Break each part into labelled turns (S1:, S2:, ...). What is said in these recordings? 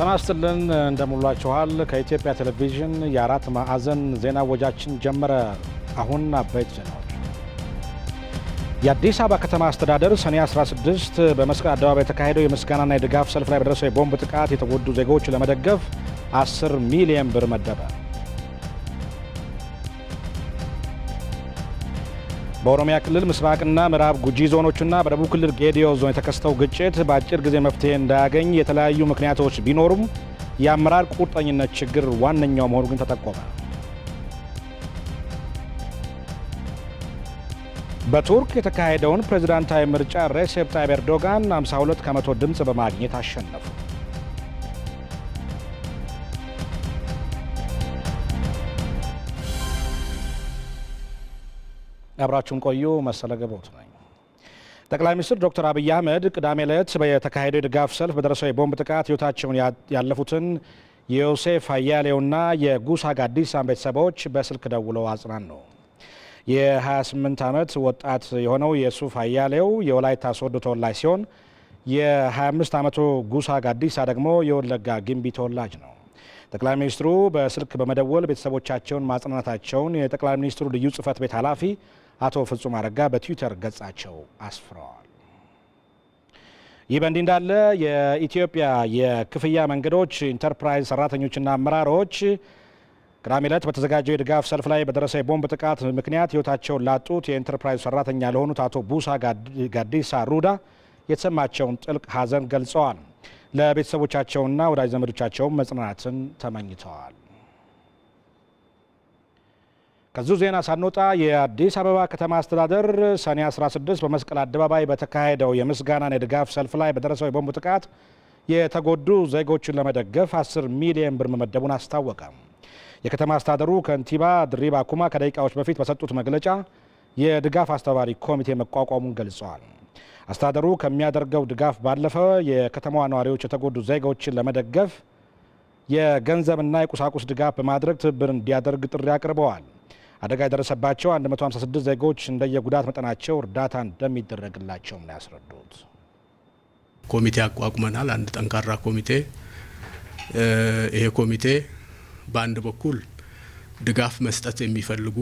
S1: ጤና ይስጥልን እንደሙላችኋል። ከኢትዮጵያ ቴሌቪዥን የአራት ማዕዘን ዜና ወጃችን ጀመረ። አሁን አበይት ዜናዎች። የአዲስ አበባ ከተማ አስተዳደር ሰኔ 16 በመስቀል አደባባይ የተካሄደው የምስጋናና የድጋፍ ሰልፍ ላይ በደረሰው የቦምብ ጥቃት የተጎዱ ዜጎች ለመደገፍ 10 ሚሊዮን ብር መደበ። በኦሮሚያ ክልል ምስራቅና ምዕራብ ጉጂ ዞኖችና በደቡብ ክልል ጌዲዮ ዞን የተከሰተው ግጭት በአጭር ጊዜ መፍትሄ እንዳያገኝ የተለያዩ ምክንያቶች ቢኖሩም የአመራር ቁርጠኝነት ችግር ዋነኛው መሆኑ ግን ተጠቆመ። በቱርክ የተካሄደውን ፕሬዝዳንታዊ ምርጫ ሬሴፕ ታይብ ኤርዶጋን 52 ከመቶ ድምፅ በማግኘት አሸነፉ። አብራችሁን ቆዩ። መሰለ ገቦት ነኝ። ጠቅላይ ሚኒስትር ዶክተር አብይ አህመድ ቅዳሜ ዕለት በተካሄደው የድጋፍ ሰልፍ በደረሰው የቦምብ ጥቃት ሕይወታቸውን ያለፉትን የዮሴፍ አያሌውና የጉሳ ጋዲሳን ቤተሰቦች በስልክ ደውለው አጽናኑ። የ28 ዓመት ወጣት የሆነው የሱፍ አያሌው የወላይታ ሶዶ ተወላጅ ሲሆን የ25 ዓመቱ ጉሳ ጋዲሳ ደግሞ የወለጋ ግንቢ ተወላጅ ነው። ጠቅላይ ሚኒስትሩ በስልክ በመደወል ቤተሰቦቻቸውን ማጽናናታቸውን የጠቅላይ ሚኒስትሩ ልዩ ጽሕፈት ቤት ኃላፊ አቶ ፍጹም አረጋ በትዊተር ገጻቸው አስፍረዋል። ይህ በእንዲህ እንዳለ የኢትዮጵያ የክፍያ መንገዶች ኢንተርፕራይዝ ሰራተኞችና አመራሮች ቅዳሜ ዕለት በተዘጋጀው የድጋፍ ሰልፍ ላይ በደረሰ የቦምብ ጥቃት ምክንያት ሕይወታቸውን ላጡት የኢንተርፕራይዝ ሰራተኛ ለሆኑት አቶ ቡሳ ጋዲሳ ሩዳ የተሰማቸውን ጥልቅ ሐዘን ገልጸዋል። ለቤተሰቦቻቸውና ወዳጅ ዘመዶቻቸውን መጽናናትን ተመኝተዋል። ከዚሁ ዜና ሳንወጣ የአዲስ አበባ ከተማ አስተዳደር ሰኔ 16 በመስቀል አደባባይ በተካሄደው የምስጋናና የድጋፍ ሰልፍ ላይ በደረሰው የቦምብ ጥቃት የተጎዱ ዜጎችን ለመደገፍ 10 ሚሊዮን ብር መመደቡን አስታወቀ። የከተማ አስተዳደሩ ከንቲባ ድሪባ ኩማ ከደቂቃዎች በፊት በሰጡት መግለጫ የድጋፍ አስተባባሪ ኮሚቴ መቋቋሙን ገልጸዋል። አስተዳደሩ ከሚያደርገው ድጋፍ ባለፈ የከተማዋ ነዋሪዎች የተጎዱ ዜጎችን ለመደገፍ የገንዘብና የቁሳቁስ ድጋፍ በማድረግ ትብብር እንዲያደርግ ጥሪ አቅርበዋል። አደጋ የደረሰባቸው 156 ዜጎች እንደየጉዳት መጠናቸው እርዳታ እንደሚደረግላቸውም ነው ያስረዱት።
S2: ኮሚቴ አቋቁመናል። አንድ ጠንካራ ኮሚቴ። ይሄ ኮሚቴ በአንድ በኩል ድጋፍ መስጠት የሚፈልጉ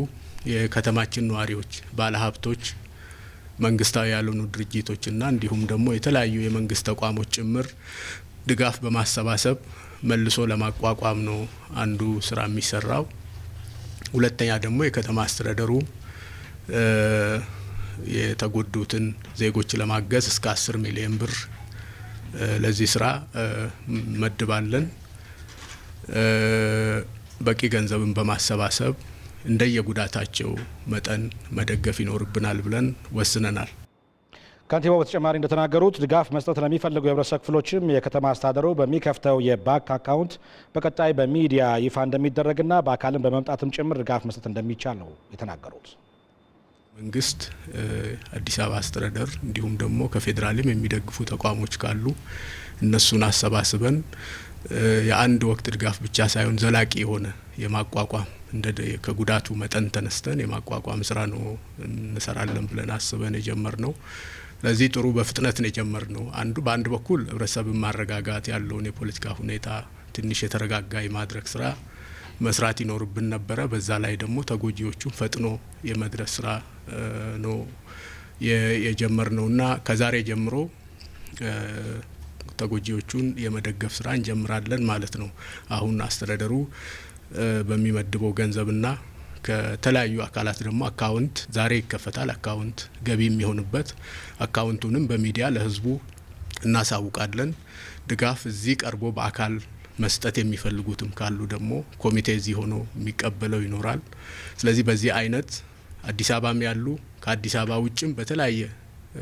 S2: የከተማችን ነዋሪዎች፣ ባለሀብቶች፣ መንግስታዊ ያልሆኑ ድርጅቶችና እንዲሁም ደግሞ የተለያዩ የመንግስት ተቋሞች ጭምር ድጋፍ በማሰባሰብ መልሶ ለማቋቋም ነው አንዱ ስራ የሚሰራው። ሁለተኛ ደግሞ የከተማ አስተዳደሩ የተጎዱትን ዜጎች ለማገዝ እስከ 10 ሚሊዮን ብር ለዚህ ስራ መድባለን። በቂ ገንዘብን በማሰባሰብ እንደየጉዳታቸው መጠን መደገፍ ይኖርብናል ብለን ወስነናል።
S1: ከንቲባው በተጨማሪ እንደተናገሩት ድጋፍ መስጠት ለሚፈልጉ የህብረተሰብ ክፍሎችም የከተማ አስተዳደሩ በሚከፍተው የባንክ አካውንት በቀጣይ በሚዲያ ይፋ እንደሚደረግና በአካልም በመምጣትም ጭምር ድጋፍ መስጠት እንደሚቻል ነው የተናገሩት።
S2: መንግስት፣ አዲስ አበባ አስተዳደር እንዲሁም ደግሞ ከፌዴራልም የሚደግፉ ተቋሞች ካሉ እነሱን አሰባስበን የአንድ ወቅት ድጋፍ ብቻ ሳይሆን ዘላቂ የሆነ የማቋቋም ከጉዳቱ መጠን ተነስተን የማቋቋም ስራ ነው እንሰራለን ብለን አስበን የጀመርነው። ለዚህ ጥሩ በፍጥነት ነው የጀመርነው። በአንድ በኩል ህብረተሰብን ማረጋጋት፣ ያለውን የፖለቲካ ሁኔታ ትንሽ የተረጋጋ የማድረግ ስራ መስራት ይኖርብን ነበረ። በዛ ላይ ደግሞ ተጎጂዎቹን ፈጥኖ የመድረስ ስራ ነው የጀመርነውና ከዛሬ ጀምሮ ተጎጂዎቹን የመደገፍ ስራ እንጀምራለን ማለት ነው። አሁን አስተዳደሩ በሚመድበው ገንዘብና ከተለያዩ አካላት ደግሞ አካውንት ዛሬ ይከፈታል። አካውንት ገቢ የሚሆንበት አካውንቱንም በሚዲያ ለህዝቡ እናሳውቃለን። ድጋፍ እዚህ ቀርቦ በአካል መስጠት የሚፈልጉትም ካሉ ደግሞ ኮሚቴ እዚህ ሆኖ የሚቀበለው ይኖራል። ስለዚህ በዚህ አይነት አዲስ አበባም ያሉ ከአዲስ አበባ ውጭም በተለያየ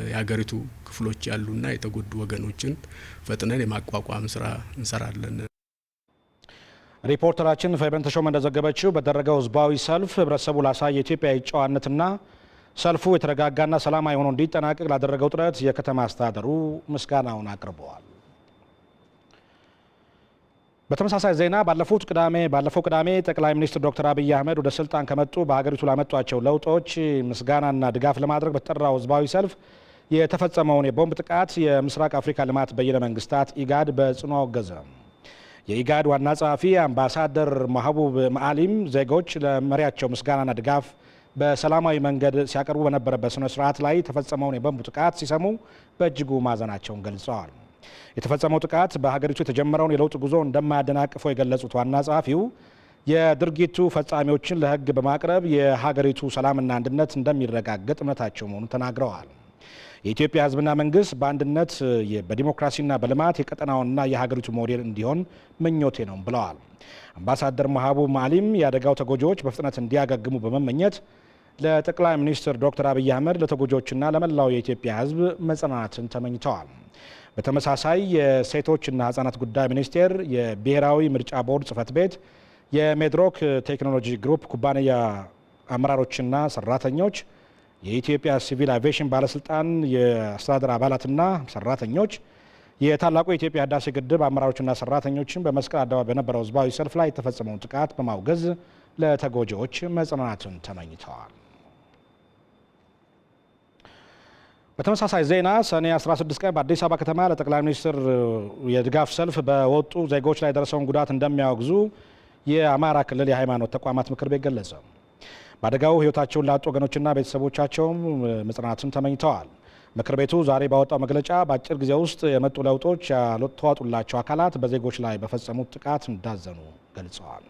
S2: የሀገሪቱ ክፍሎች ያሉና የተጎዱ ወገኖችን ፈጥነን የማቋቋም ስራ እንሰራለን።
S1: ሪፖርተራችን ፌበን ተሾመ እንደዘገበችው በተደረገው ህዝባዊ ሰልፍ ህብረተሰቡ ላሳየ የኢትዮጵያ ጨዋነትና ሰልፉ የተረጋጋና ሰላማዊ ሆኖ እንዲጠናቀቅ ላደረገው ጥረት የከተማ አስተዳደሩ ምስጋናውን አቅርበዋል። በተመሳሳይ ዜና ባለፈው ቅዳሜ ጠቅላይ ሚኒስትር ዶክተር አብይ አህመድ ወደ ስልጣን ከመጡ በሀገሪቱ ላመጧቸው ለውጦች ምስጋናና ድጋፍ ለማድረግ በተጠራው ህዝባዊ ሰልፍ የተፈጸመውን የቦምብ ጥቃት የምስራቅ አፍሪካ ልማት በይነ መንግስታት ኢጋድ በጽኑ አወገዘ። የኢጋድ ዋና ጸሐፊ አምባሳደር ማህቡብ መአሊም ዜጎች ለመሪያቸው ምስጋናና ድጋፍ በሰላማዊ መንገድ ሲያቀርቡ በነበረበት ስነ ስርዓት ላይ የተፈጸመውን የቦምብ ጥቃት ሲሰሙ በእጅጉ ማዘናቸውን ገልጸዋል። የተፈጸመው ጥቃት በሀገሪቱ የተጀመረውን የለውጥ ጉዞ እንደማያደናቅፈው የገለጹት ዋና ጸሐፊው የድርጊቱ ፈጻሚዎችን ለሕግ በማቅረብ የሀገሪቱ ሰላምና አንድነት እንደሚረጋገጥ እምነታቸው መሆኑን ተናግረዋል። የኢትዮጵያ ሕዝብና መንግስት በአንድነት በዲሞክራሲና በልማት የቀጠናውና የሀገሪቱ ሞዴል እንዲሆን ምኞቴ ነው ብለዋል። አምባሳደር ማህቡብ መአሊም የአደጋው ተጎጂዎች በፍጥነት እንዲያገግሙ በመመኘት ለጠቅላይ ሚኒስትር ዶክተር አብይ አህመድ ለተጎጂዎችና ለመላው የኢትዮጵያ ሕዝብ መጽናናትን ተመኝተዋል። በተመሳሳይ የሴቶችና ህጻናት ጉዳይ ሚኒስቴር፣ የብሔራዊ ምርጫ ቦርድ ጽህፈት ቤት፣ የሜድሮክ ቴክኖሎጂ ግሩፕ ኩባንያ አመራሮችና ሰራተኞች፣ የኢትዮጵያ ሲቪል አቪዬሽን ባለስልጣን የአስተዳደር አባላትና ሰራተኞች፣ የታላቁ የኢትዮጵያ ህዳሴ ግድብ አመራሮችና ሰራተኞችን በመስቀል አደባባይ በነበረው ህዝባዊ ሰልፍ ላይ የተፈጸመውን ጥቃት በማውገዝ ለተጎጂዎች መጽናናትን ተመኝተዋል። በተመሳሳይ ዜና ሰኔ 16 ቀን በአዲስ አበባ ከተማ ለጠቅላይ ሚኒስትር የድጋፍ ሰልፍ በወጡ ዜጎች ላይ የደረሰውን ጉዳት እንደሚያወግዙ የአማራ ክልል የሃይማኖት ተቋማት ምክር ቤት ገለጸ። በአደጋው ህይወታቸውን ላጡ ወገኖችና ቤተሰቦቻቸውም መጽናናትን ተመኝተዋል። ምክር ቤቱ ዛሬ ባወጣው መግለጫ በአጭር ጊዜ ውስጥ የመጡ ለውጦች ያልተዋጡላቸው አካላት በዜጎች ላይ በፈጸሙት ጥቃት እንዳዘኑ ገልጸዋል።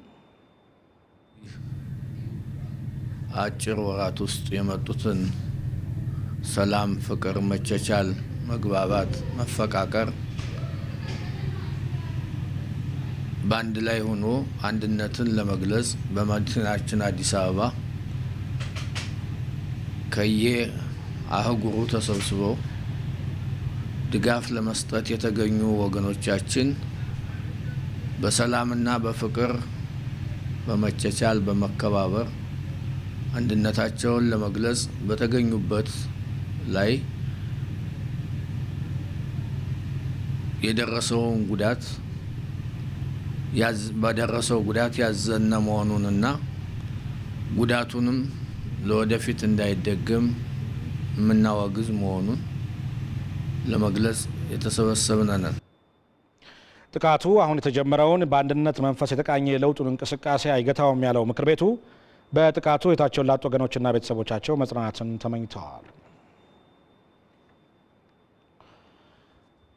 S3: አጭር ወራት ውስጥ የመጡትን ሰላም፣ ፍቅር፣ መቻቻል፣ መግባባት፣ መፈቃቀር በአንድ ላይ ሆኖ አንድነትን ለመግለጽ በመዲናችን አዲስ አበባ ከየአህጉሩ ተሰብስበው ድጋፍ ለመስጠት የተገኙ ወገኖቻችን በሰላምና በፍቅር በመቻቻል በመከባበር አንድነታቸውን ለመግለጽ በተገኙበት ላይ የደረሰውን ጉዳት በደረሰው ጉዳት ያዘነ መሆኑንና ጉዳቱንም ለወደፊት እንዳይደገም የምናወግዝ መሆኑን ለመግለጽ የተሰበሰብን ነን።
S1: ጥቃቱ አሁን የተጀመረውን በአንድነት መንፈስ የተቃኘ የለውጡን እንቅስቃሴ አይገታውም ያለው ምክር ቤቱ በጥቃቱ ህይወታቸውን ላጡ ወገኖችና ቤተሰቦቻቸው መጽናናትን ተመኝተዋል።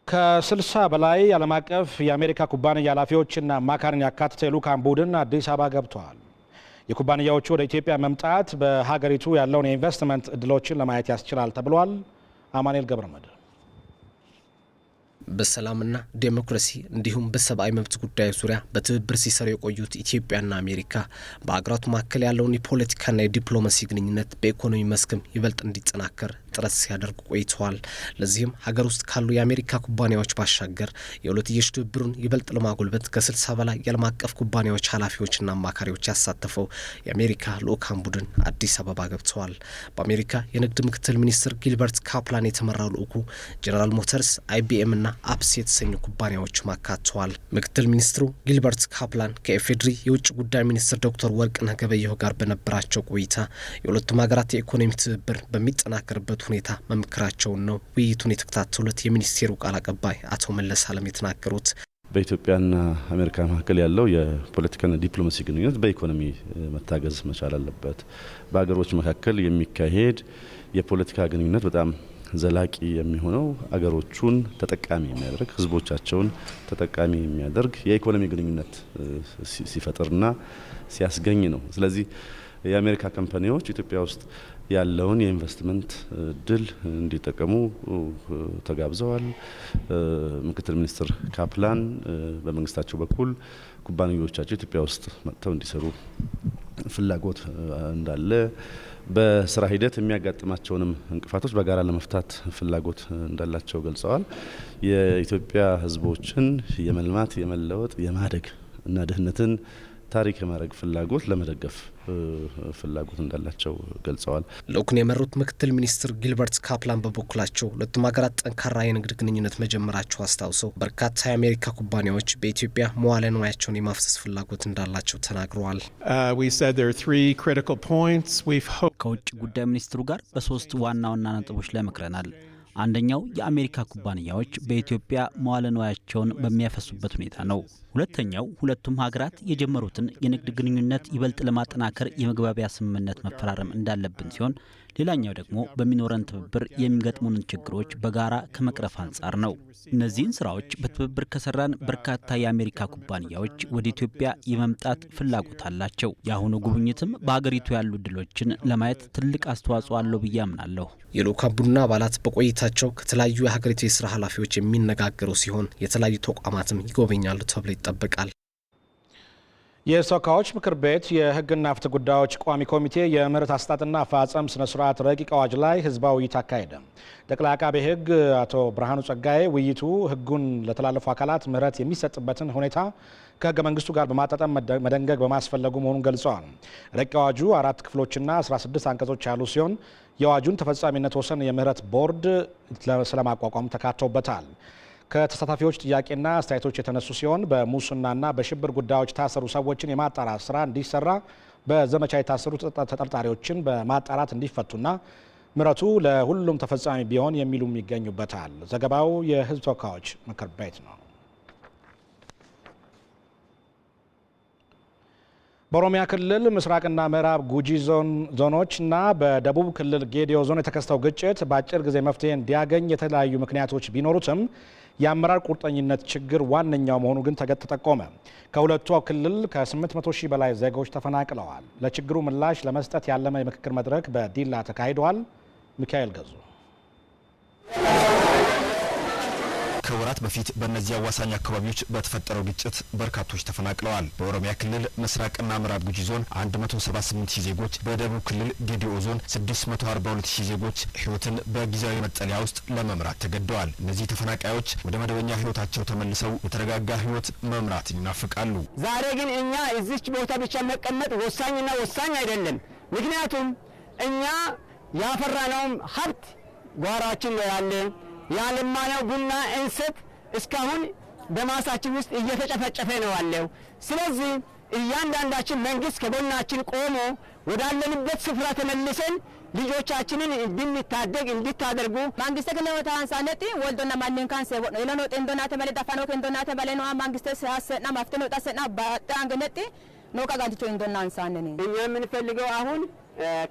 S1: ከ60 በላይ ዓለም አቀፍ የአሜሪካ ኩባንያ ኃላፊዎችና አማካሪን ያካተተ የልዑካን ቡድን አዲስ አበባ ገብተዋል። የኩባንያዎቹ ወደ ኢትዮጵያ መምጣት በሀገሪቱ ያለውን የኢንቨስትመንት እድሎችን ለማየት ያስችላል ተብሏል። አማኑኤል ገብረመድህን
S4: በሰላምና ዴሞክራሲ እንዲሁም በሰብአዊ መብት ጉዳዮች ዙሪያ በትብብር ሲሰሩ የቆዩት ኢትዮጵያና አሜሪካ በአገራቱ መካከል ያለውን የፖለቲካና የዲፕሎማሲ ግንኙነት በኢኮኖሚ መስክም ይበልጥ እንዲጠናከር ጥረት ሲያደርጉ ቆይተዋል። ለዚህም ሀገር ውስጥ ካሉ የአሜሪካ ኩባንያዎች ባሻገር የሁለትዮሽ ትብብሩን ይበልጥ ለማጎልበት ከ60 በላይ የዓለም አቀፍ ኩባንያዎች ኃላፊዎችና አማካሪዎች ያሳተፈው የአሜሪካ ልዑካን ቡድን አዲስ አበባ ገብተዋል። በአሜሪካ የንግድ ምክትል ሚኒስትር ጊልበርት ካፕላን የተመራው ልዑኩ ጀነራል ሞተርስ፣ አይቢኤም እና አፕስ የተሰኙ ኩባንያዎች አካተዋል። ምክትል ሚኒስትሩ ጊልበርት ካፕላን ከኢፌዴሪ የውጭ ጉዳይ ሚኒስትር ዶክተር ወርቅነህ ገበየሁ ጋር በነበራቸው ቆይታ የሁለቱም ሀገራት የኢኮኖሚ ትብብር በሚጠናከርበት ሁኔታ መምከራቸውን ነው ውይይቱን የተከታተሉት የሚኒስቴሩ ቃል አቀባይ አቶ መለስ አለም የተናገሩት።
S5: በኢትዮጵያና አሜሪካ መካከል ያለው የፖለቲካና ዲፕሎማሲ ግንኙነት በኢኮኖሚ መታገዝ መቻል አለበት። በሀገሮች መካከል የሚካሄድ የፖለቲካ ግንኙነት በጣም ዘላቂ የሚሆነው አገሮቹን ተጠቃሚ የሚያደርግ ህዝቦቻቸውን ተጠቃሚ የሚያደርግ የኢኮኖሚ ግንኙነት ሲፈጥርና ሲያስገኝ ነው። ስለዚህ የአሜሪካ ካምፓኒዎች ኢትዮጵያ ውስጥ ያለውን የኢንቨስትመንት እድል እንዲጠቀሙ ተጋብዘዋል። ምክትል ሚኒስትር ካፕላን በመንግስታቸው በኩል ኩባንያዎቻቸው ኢትዮጵያ ውስጥ መጥተው እንዲሰሩ ፍላጎት እንዳለ፣ በስራ ሂደት የሚያጋጥማቸውንም እንቅፋቶች በጋራ ለመፍታት ፍላጎት እንዳላቸው ገልጸዋል። የኢትዮጵያ ህዝቦችን የመልማት፣ የመለወጥ፣ የማደግ እና ድህነትን ታሪክ የማድረግ ፍላጎት ለመደገፍ ፍላጎት እንዳላቸው ገልጸዋል።
S4: ልዑኩን የመሩት ምክትል ሚኒስትር ጊልበርት ካፕላን በበኩላቸው ሁለቱም ሀገራት ጠንካራ የንግድ ግንኙነት መጀመራቸው አስታውሰው በርካታ የአሜሪካ ኩባንያዎች በኢትዮጵያ መዋለ ንዋያቸውን የማፍሰስ ፍላጎት እንዳላቸው ተናግረዋል።
S6: ከውጭ ጉዳይ ሚኒስትሩ ጋር በሶስት ዋና ነጥቦች ላይ መክረናል። አንደኛው የአሜሪካ ኩባንያዎች በኢትዮጵያ መዋለ ንዋያቸውን በሚያፈሱበት ሁኔታ ነው። ሁለተኛው ሁለቱም ሀገራት የጀመሩትን የንግድ ግንኙነት ይበልጥ ለማጠናከር የመግባቢያ ስምምነት መፈራረም እንዳለብን ሲሆን ሌላኛው ደግሞ በሚኖረን ትብብር የሚገጥሙንን ችግሮች በጋራ ከመቅረፍ አንጻር ነው። እነዚህን ስራዎች በትብብር ከሰራን በርካታ የአሜሪካ ኩባንያዎች ወደ ኢትዮጵያ የመምጣት ፍላጎት አላቸው። የአሁኑ ጉብኝትም በሀገሪቱ ያሉ እድሎችን ለማየት ትልቅ አስተዋጽኦ አለው ብዬ አምናለሁ።
S4: የልዑካን ቡድን አባላት በቆይታቸው ከተለያዩ የሀገሪቱ የስራ ኃላፊዎች የሚነጋገሩ ሲሆን የተለያዩ ተቋማትም ይጎበኛሉ ተብሎ ይጠበቃል።
S1: የተወካዮች ምክር ቤት የሕግና ፍትህ ጉዳዮች ቋሚ ኮሚቴ የምህረት አሰጣጥና አፈጻጸም ስነ ስርዓት ረቂቅ አዋጅ ላይ ህዝባዊ ውይይት አካሄደ። ጠቅላይ አቃቤ ሕግ አቶ ብርሃኑ ጸጋዬ ውይይቱ ሕጉን ለተላለፉ አካላት ምህረት የሚሰጥበትን ሁኔታ ከሕገ መንግስቱ ጋር በማጣጣም መደንገግ በማስፈለጉ መሆኑን ገልጸዋል። ረቂቅ አዋጁ 4 ክፍሎችና 16 አንቀጾች ያሉ ሲሆን የአዋጁን ተፈጻሚነት ወሰን የምህረት ቦርድ ስለማቋቋሙ ተካተውበታል። ከተሳታፊዎች ጥያቄና አስተያየቶች የተነሱ ሲሆን በሙስናና በሽብር ጉዳዮች የታሰሩ ሰዎችን የማጣራት ስራ እንዲሰራ፣ በዘመቻ የታሰሩ ተጠርጣሪዎችን በማጣራት እንዲፈቱና ምህረቱ ለሁሉም ተፈጻሚ ቢሆን የሚሉም ይገኙበታል። ዘገባው የህዝብ ተወካዮች ምክር ቤት ነው። በኦሮሚያ ክልል ምስራቅና ምዕራብ ጉጂ ዞኖችና በደቡብ ክልል ጌዲዮ ዞን የተከሰተው ግጭት በአጭር ጊዜ መፍትሄ እንዲያገኝ የተለያዩ ምክንያቶች ቢኖሩትም የአመራር ቁርጠኝነት ችግር ዋነኛው መሆኑ ግን ተጠቆመ። ከሁለቱ ክልል ከ800 ሺህ በላይ ዜጎች ተፈናቅለዋል። ለችግሩ ምላሽ ለመስጠት ያለመ የምክክር መድረክ በዲላ ተካሂዷል። ሚካኤል ገዙ
S7: ከወራት በፊት በእነዚህ አዋሳኝ አካባቢዎች በተፈጠረው ግጭት በርካቶች ተፈናቅለዋል። በኦሮሚያ ክልል ምስራቅና ምዕራብ ጉጂ ዞን 178 ሺህ ዜጎች፣ በደቡብ ክልል ጌዲኦ ዞን 642 ሺህ ዜጎች ሕይወትን በጊዜያዊ መጠለያ ውስጥ ለመምራት ተገደዋል። እነዚህ ተፈናቃዮች ወደ መደበኛ ሕይወታቸው ተመልሰው የተረጋጋ ሕይወት መምራት ይናፍቃሉ።
S8: ዛሬ ግን እኛ እዚች ቦታ ብቻ መቀመጥ ወሳኝና ወሳኝ አይደለም። ምክንያቱም እኛ ያፈራነውም ሀብት ጓሯችን ነው ያለ ያለማነው ቡና እንሰት እስካሁን በማሳችን ውስጥ እየተጨፈጨፈ ነው ያለው። ስለዚህ እያንዳንዳችን መንግስት ከጎናችን ቆሞ ወዳለንበት ስፍራ ተመልሰን ልጆቻችንን እንድንታደግ እንድታደርጉ
S9: መንግስት ከለወታ አንሳነቲ ወልዶና ማንን ካን ሰቦ ነው ለኖ ጤንዶና ተመለ ዳፋኖ ከንዶና ተበለ ነው መንግስት ሲያሰና ማፍተኖ ጣሰና ባጣንገነቲ ነው ካጋንቲቶ እንዶና አንሳነኒ
S8: እኛ የምንፈልገው አሁን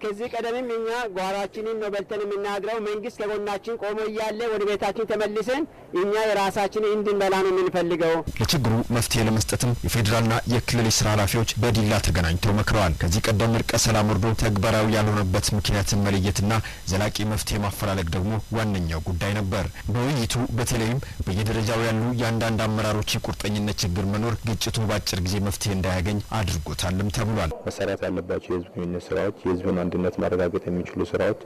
S8: ከዚህ ቀደምም እኛ ጓሯችንን ነው በልተን የምናድረው። መንግስት ከጎናችን ቆሞ እያለ ወደ ቤታችን ተመልሰን እኛ የራሳችንን እንድንበላ ነው የምንፈልገው።
S7: ለችግሩ መፍትሄ ለመስጠትም የፌዴራልና የክልል ስራ ኃላፊዎች በዲላ ተገናኝተው መክረዋል። ከዚህ ቀደም እርቀ ሰላም ወርዶ ተግባራዊ ያልሆነበት ምክንያትን መለየትና ዘላቂ መፍትሄ ማፈላለግ ደግሞ ዋነኛው ጉዳይ ነበር። በውይይቱ በተለይም በየደረጃው ያሉ የአንዳንድ አመራሮች የቁርጠኝነት ችግር መኖር ግጭቱ በአጭር ጊዜ መፍትሄ እንዳያገኝ አድርጎታልም ተብሏል።
S10: መሰራት ያለባቸው የህዝብ ግንኙነት ስራዎች የህዝብን አንድነት ማረጋገጥ የሚችሉ ስራዎች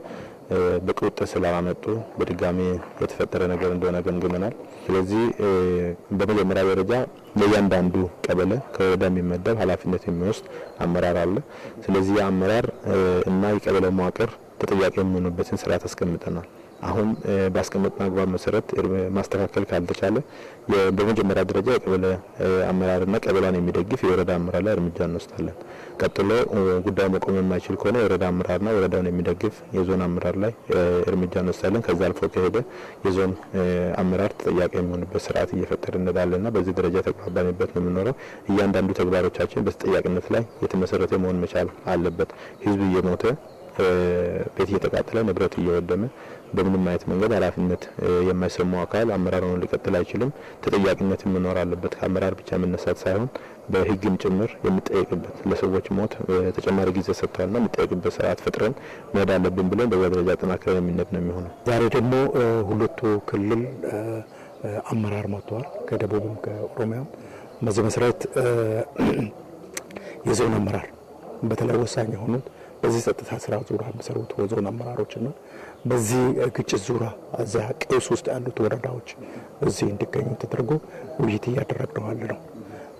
S10: በቁጥጥር ስላላመጡ በድጋሚ የተፈጠረ ነገር እንደሆነ ገምግመናል። ስለዚህ በመጀመሪያ ደረጃ ለእያንዳንዱ ቀበሌ ከወረዳ የሚመደብ ኃላፊነት የሚወስድ አመራር አለ። ስለዚህ የአመራር እና የቀበሌ መዋቅር ተጠያቂ የሚሆኑበትን ስራ አስቀምጠናል። አሁን ባስቀመጥነው አግባብ መሰረት ማስተካከል ካልተቻለ በመጀመሪያ ደረጃ የቀበሌ አመራርና ቀበሌን የሚደግፍ የወረዳ አመራር ላይ እርምጃ እንወስዳለን። ቀጥሎ ጉዳዩ መቆም የማይችል ከሆነ የወረዳ አመራርና ወረዳውን የሚደግፍ የዞን አመራር ላይ እርምጃ እንወስዳለን። ከዛ አልፎ ከሄደ የዞን አመራር ተጠያቂ የሚሆንበት ስርዓት እየፈጠርን እንሄዳለንና በዚህ ደረጃ ተግባባንበት ነው የምንኖረው። እያንዳንዱ ተግባሮቻችን በተጠያቂነት ላይ የተመሰረተ መሆን መቻል አለበት። ህዝብ እየሞተ ቤት እየተቃጠለ ንብረት እየወደመ በምንም አይነት መንገድ ኃላፊነት የማይሰማው አካል አመራር ሆኖ ሊቀጥል አይችልም። ተጠያቂነት መኖር አለበት። ከአመራር ብቻ መነሳት ሳይሆን በህግም ጭምር የሚጠየቅበት ለሰዎች ሞት ተጨማሪ ጊዜ ሰጥቷልና የሚጠየቅበት ስርዓት ፈጥረን መሄድ አለብን ብለን በዛ ደረጃ አጠናክረን የምንሄድ ነው የሚሆነው።
S11: ዛሬ ደግሞ ሁለቱ ክልል አመራር መጥተዋል፣ ከደቡብም ከኦሮሚያም። በዚህ መሰረት የዞን አመራር በተለይ ወሳኝ የሆኑት በዚህ ጸጥታ ስራ ዙሪያ የሚሰሩት የዞን አመራሮችና በዚህ ግጭት ዙሪያ እዚያ ቀውስ ውስጥ ያሉት ወረዳዎች እዚህ እንዲገኙ ተደርጎ ውይይት እያደረግነዋል ነው።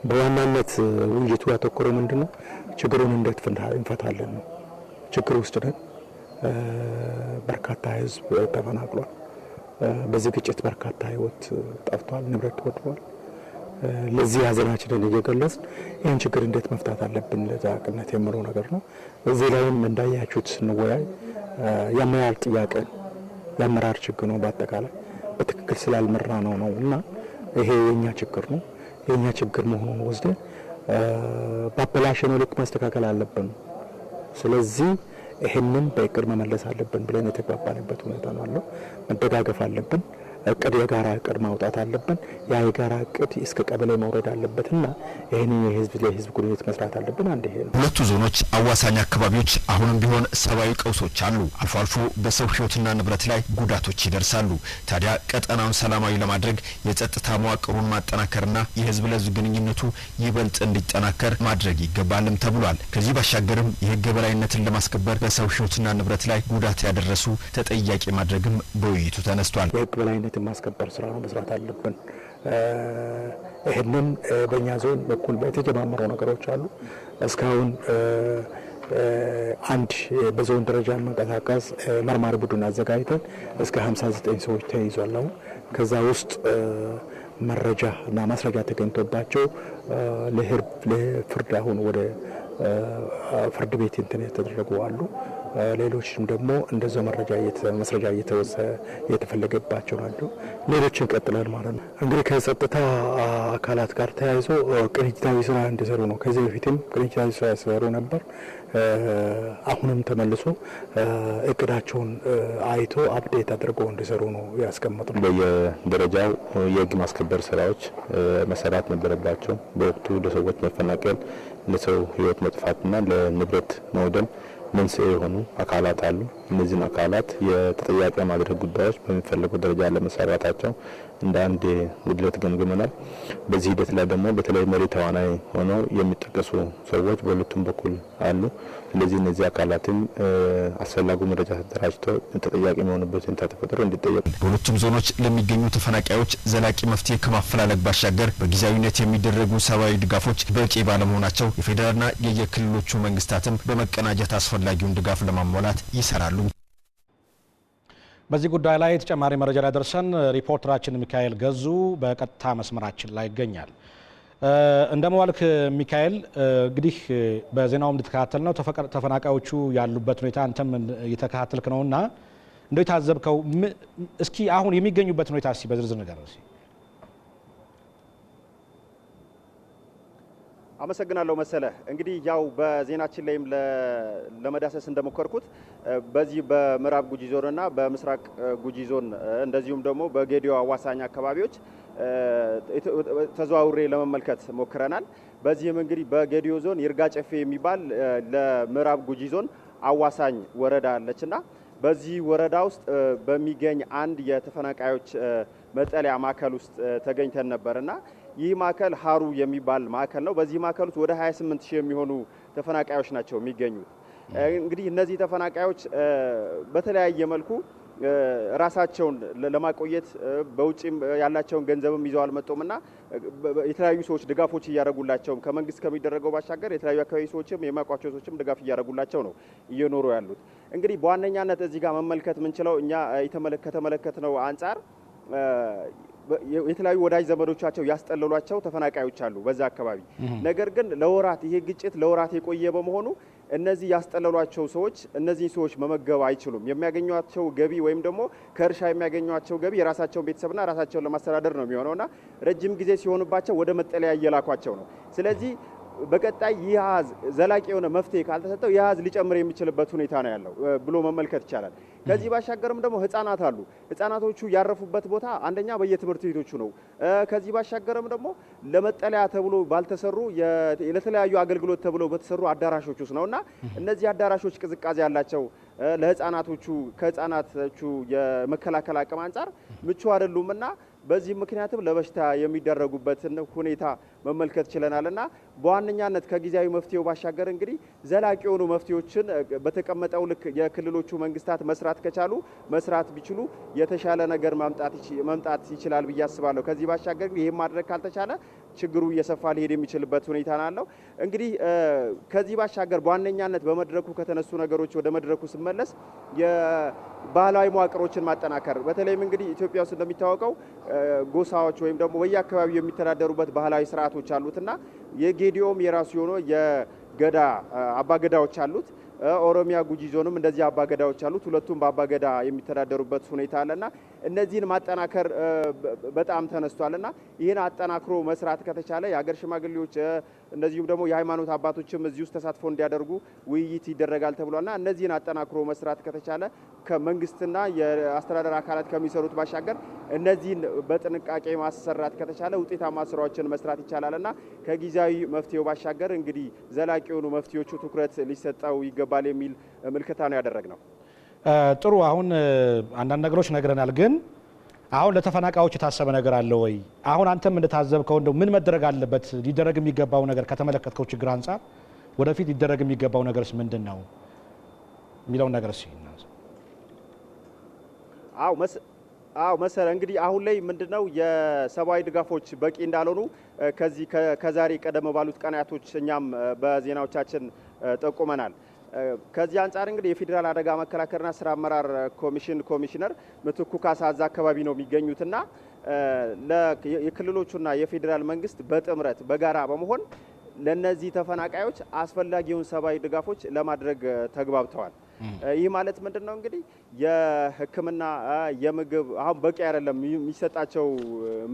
S11: በዋናነት ውይይቱ ያተኮረው ምንድነው? ችግሩን እንዴት እንፈታለን ነው። ችግር ውስጥ ነን። በርካታ ህዝብ ተፈናቅሏል። በዚህ ግጭት በርካታ ህይወት ጠፍቷል፣ ንብረት ወድሟል። ለዚህ ሀዘናችንን እየገለጽን ይህን ችግር እንዴት መፍታት አለብን ለዘላቂነት የሚለው ነገር ነው። እዚህ ላይም እንዳያችሁት ስንወያይ የአመራር ጥያቄ የአመራር ችግር ነው። በአጠቃላይ በትክክል ስላልመራ ነው እና ይሄ የኛ ችግር ነው። የኛ ችግር መሆኑን ወስደን ባበላሸነው ልክ ማስተካከል አለብን። ስለዚህ ይሄንን በእቅድ መመለስ አለብን ብለን የተግባባንበት ሁኔታ ነው ያለው። መደጋገፍ አለብን። እቅድ የጋራ እቅድ ማውጣት አለብን። ያ የጋራ እቅድ እስከ ቀበሌ መውረድ አለበትና ይሄንን የህዝብ ለህዝብ ግንኙነት መስራት አለብን። አንድ ይሄ ነው።
S7: ሁለቱ ዞኖች አዋሳኝ አካባቢዎች አሁንም ቢሆን ሰብአዊ ቀውሶች አሉ። አልፎ አልፎ በሰው ህይወትና ንብረት ላይ ጉዳቶች ይደርሳሉ። ታዲያ ቀጠናውን ሰላማዊ ለማድረግ የጸጥታ መዋቅሩን ማጠናከርና የህዝብ ለህዝብ ግንኙነቱ ይበልጥ እንዲጠናከር ማድረግ ይገባልም ተብሏል። ከዚህ ባሻገርም የህግ የበላይነትን ለማስከበር በሰው ህይወትና ንብረት ላይ ጉዳት ያደረሱ ተጠያቂ ማድረግም በውይይቱ ተነስቷል።
S11: የህግ በላይነት ማስከበር ስራ ነው መስራት አለብን። ይሄንን በእኛ ዞን በኩል የተጀማመሩ ነገሮች አሉ። እስካሁን አንድ በዞን ደረጃ መንቀሳቀስ መርማሪ ቡድን አዘጋጅተን እስከ 59 ሰዎች ተይዟል። ከዛ ውስጥ መረጃ እና ማስረጃ ተገኝቶባቸው ለፍርድ አሁን ወደ ፍርድ ቤት የተደረጉ አሉ። ሌሎችም ደግሞ እንደዛው ማስረጃ እየተፈለገባቸው ናቸው። ሌሎችን ቀጥላል ማለት ነው። እንግዲህ ከጸጥታ አካላት ጋር ተያይዞ ቅንጅታዊ ስራ እንዲሰሩ ነው። ከዚህ በፊትም ቅንጅታዊ ስራ ሲሰሩ ነበር። አሁንም ተመልሶ እቅዳቸውን አይቶ አፕዴት አድርገው እንዲሰሩ ነው ያስቀመጡት።
S10: በየደረጃው የህግ ማስከበር ስራዎች መሰራት ነበረባቸው። በወቅቱ ለሰዎች መፈናቀል፣ ለሰው ህይወት መጥፋትና ለንብረት መውደም መንስኤ የሆኑ አካላት አሉ። እነዚህን አካላት የተጠያቂ ማድረግ ጉዳዮች በሚፈልገው ደረጃ ለመሰራታቸው እንደ አንድ ጉድለት ገምግመናል። በዚህ ሂደት ላይ ደግሞ በተለይ መሪ ተዋናይ ሆነው የሚጠቀሱ ሰዎች በሁለቱም በኩል አሉ። ስለዚህ እነዚህ አካላትም አስፈላጊው መረጃ ተደራጅተው ተጠያቂ የሚሆኑበት ሁኔታ ተፈጥሮ እንዲጠየቁ
S7: በሁለቱም ዞኖች ለሚገኙ ተፈናቃዮች ዘላቂ መፍትሄ ከማፈላለግ ባሻገር በጊዜያዊነት የሚደረጉ ሰብአዊ ድጋፎች በቂ ባለመሆናቸው የፌዴራልና የየክልሎቹ መንግስታትም በመቀናጀት አስፈላጊውን ድጋፍ ለማሟላት ይሰራሉ።
S1: በዚህ ጉዳይ ላይ ተጨማሪ መረጃ ላይ ደርሰን ሪፖርተራችን ሚካኤል ገዙ በቀጥታ መስመራችን ላይ ይገኛል። እንደመዋልክ ሚካኤል፣ እንግዲህ በዜናው እንድትከታተል ነው ተፈናቃዮቹ ያሉበት ሁኔታ አንተም እየተከታተልክ ነውና እንደው የታዘብከው እስኪ አሁን የሚገኙበት ሁኔታ እስኪ በዝርዝር ንገረን።
S12: አመሰግናለሁ መሰለ። እንግዲህ ያው በዜናችን ላይም ለመዳሰስ እንደሞከርኩት በዚህ በምዕራብ ጉጂ ዞንና በምስራቅ ጉጂ ዞን እንደዚሁም ደግሞ በጌዲዮ አዋሳኝ አካባቢዎች ተዘዋውሬ ለመመልከት ሞክረናል። በዚህም እንግዲህ በጌዲዮ ዞን ይርጋ ጨፌ የሚባል ለምዕራብ ጉጂ ዞን አዋሳኝ ወረዳ አለችና በዚህ ወረዳ ውስጥ በሚገኝ አንድ የተፈናቃዮች መጠለያ ማዕከል ውስጥ ተገኝተን ነበርና ይህ ማዕከል ሀሩ የሚባል ማዕከል ነው። በዚህ ማዕከል ውስጥ ወደ 28 ሺህ የሚሆኑ ተፈናቃዮች ናቸው የሚገኙት። እንግዲህ እነዚህ ተፈናቃዮች በተለያየ መልኩ ራሳቸውን ለማቆየት በውጭም ያላቸውን ገንዘብም ይዘው አልመጡምና የተለያዩ ሰዎች ድጋፎች እያደረጉላቸው ከመንግስት ከሚደረገው ባሻገር የተለያዩ አካባቢ ሰዎችም የማቋቸው ሰዎችም ድጋፍ እያደረጉላቸው ነው እየኖሩ ያሉት። እንግዲህ በዋነኛነት እዚህ ጋር መመልከት የምንችለው እኛ ከተመለከትነው አንጻር የተለያዩ ወዳጅ ዘመዶቻቸው ያስጠለሏቸው ተፈናቃዮች አሉ በዛ አካባቢ። ነገር ግን ለወራት ይሄ ግጭት ለወራት የቆየ በመሆኑ እነዚህ ያስጠለሏቸው ሰዎች እነዚህ ሰዎች መመገብ አይችሉም። የሚያገኟቸው ገቢ ወይም ደግሞ ከእርሻ የሚያገኟቸው ገቢ የራሳቸውን ቤተሰብና ራሳቸውን ለማስተዳደር ነው የሚሆነውና ረጅም ጊዜ ሲሆንባቸው ወደ መጠለያ እየላኳቸው ነው። ስለዚህ በቀጣይ ይህ አሃዝ ዘላቂ የሆነ መፍትሄ ካልተሰጠው ይህ አሃዝ ሊጨምር የሚችልበት ሁኔታ ነው ያለው ብሎ መመልከት ይቻላል። ከዚህ ባሻገርም ደግሞ ህፃናት አሉ። ህፃናቶቹ ያረፉበት ቦታ አንደኛ በየትምህርት ቤቶቹ ነው። ከዚህ ባሻገርም ደግሞ ለመጠለያ ተብሎ ባልተሰሩ ለተለያዩ አገልግሎት ተብሎ በተሰሩ አዳራሾች ውስጥ ነውና እነዚህ አዳራሾች ቅዝቃዜ ያላቸው ለህፃናቶቹ ከህፃናቶቹ የመከላከል አቅም አንጻር ምቹ አይደሉምና በዚህ ምክንያትም ለበሽታ የሚደረጉበትን ሁኔታ መመልከት ችለናልና በዋነኛነት ከጊዜያዊ መፍትሄው ባሻገር እንግዲህ ዘላቂ የሆኑ መፍትሄዎችን በተቀመጠው ልክ የክልሎቹ መንግስታት መስራት ከቻሉ መስራት ቢችሉ የተሻለ ነገር ማምጣት ይችላል ብዬ አስባለሁ። ከዚህ ባሻገር ይሄን ማድረግ ካልተቻለ ችግሩ እየሰፋ ሊሄድ የሚችልበት ሁኔታ ነው። እንግዲህ ከዚህ ባሻገር በዋነኛነት በመድረኩ ከተነሱ ነገሮች ወደ መድረኩ ስመለስ የባህላዊ መዋቅሮችን ማጠናከር በተለይም እንግዲህ ኢትዮጵያ ውስጥ እንደሚታወቀው ጎሳዎች ወይም ደግሞ በየአካባቢው የሚተዳደሩበት ባህላዊ ስርዓቶች አሉትና የጌዲዮም የራሱ የሆነ የገዳ አባገዳዎች አሉት። ኦሮሚያ ጉጂ ዞንም እንደዚህ አባገዳዎች አሉት። ሁለቱም በአባገዳ የሚተዳደሩበት ሁኔታ አለና እነዚህን ማጠናከር በጣም ተነስቷልና ይህን አጠናክሮ መስራት ከተቻለ የሀገር ሽማግሌዎች እንደዚሁም ደግሞ የሃይማኖት አባቶችም እዚህ ውስጥ ተሳትፎ እንዲያደርጉ ውይይት ይደረጋል ተብሏልና እነዚህን አጠናክሮ መስራት ከተቻለ ከመንግስትና የአስተዳደር አካላት ከሚሰሩት ባሻገር እነዚህን በጥንቃቄ ማሰራት ከተቻለ ውጤታማ ስራዎችን መስራት ይቻላልና ከጊዜያዊ መፍትሄው ባሻገር እንግዲህ ዘላቂ የሆኑ መፍትሄዎቹ ትኩረት ሊሰጠው ይገባል የሚል ምልከታ ነው ያደረግነው።
S1: ጥሩ። አሁን አንዳንድ ነገሮች ነግረናል፣ ግን አሁን ለተፈናቃዮች የታሰበ ነገር አለ ወይ? አሁን አንተም እንደታዘብከው እንደው ምን መደረግ አለበት? ሊደረግ የሚገባው ነገር ከተመለከትከው ችግር አንጻር ወደፊት ሊደረግ የሚገባው ነገርስ ምንድን ነው የሚለውን ነገር
S12: መሰለ እንግዲህ አሁን ላይ ምንድነው የሰብአዊ ድጋፎች በቂ እንዳልሆኑ ከዚህ ከዛሬ ቀደም ባሉት ቀናቶች እኛም በዜናዎቻችን ጠቁመናል። ከዚህ አንጻር እንግዲህ የፌዴራል አደጋ መከላከልና ስራ አመራር ኮሚሽን ኮሚሽነር ምትኩ ካሳ እዛ አካባቢ ነው የሚገኙትና የክልሎቹና የፌዴራል መንግስት በጥምረት በጋራ በመሆን ለነዚህ ተፈናቃዮች አስፈላጊውን ሰብአዊ ድጋፎች ለማድረግ ተግባብተዋል። ይህ ማለት ምንድነው እንግዲህ የሕክምና የምግብ አሁን በቂ አይደለም የሚሰጣቸው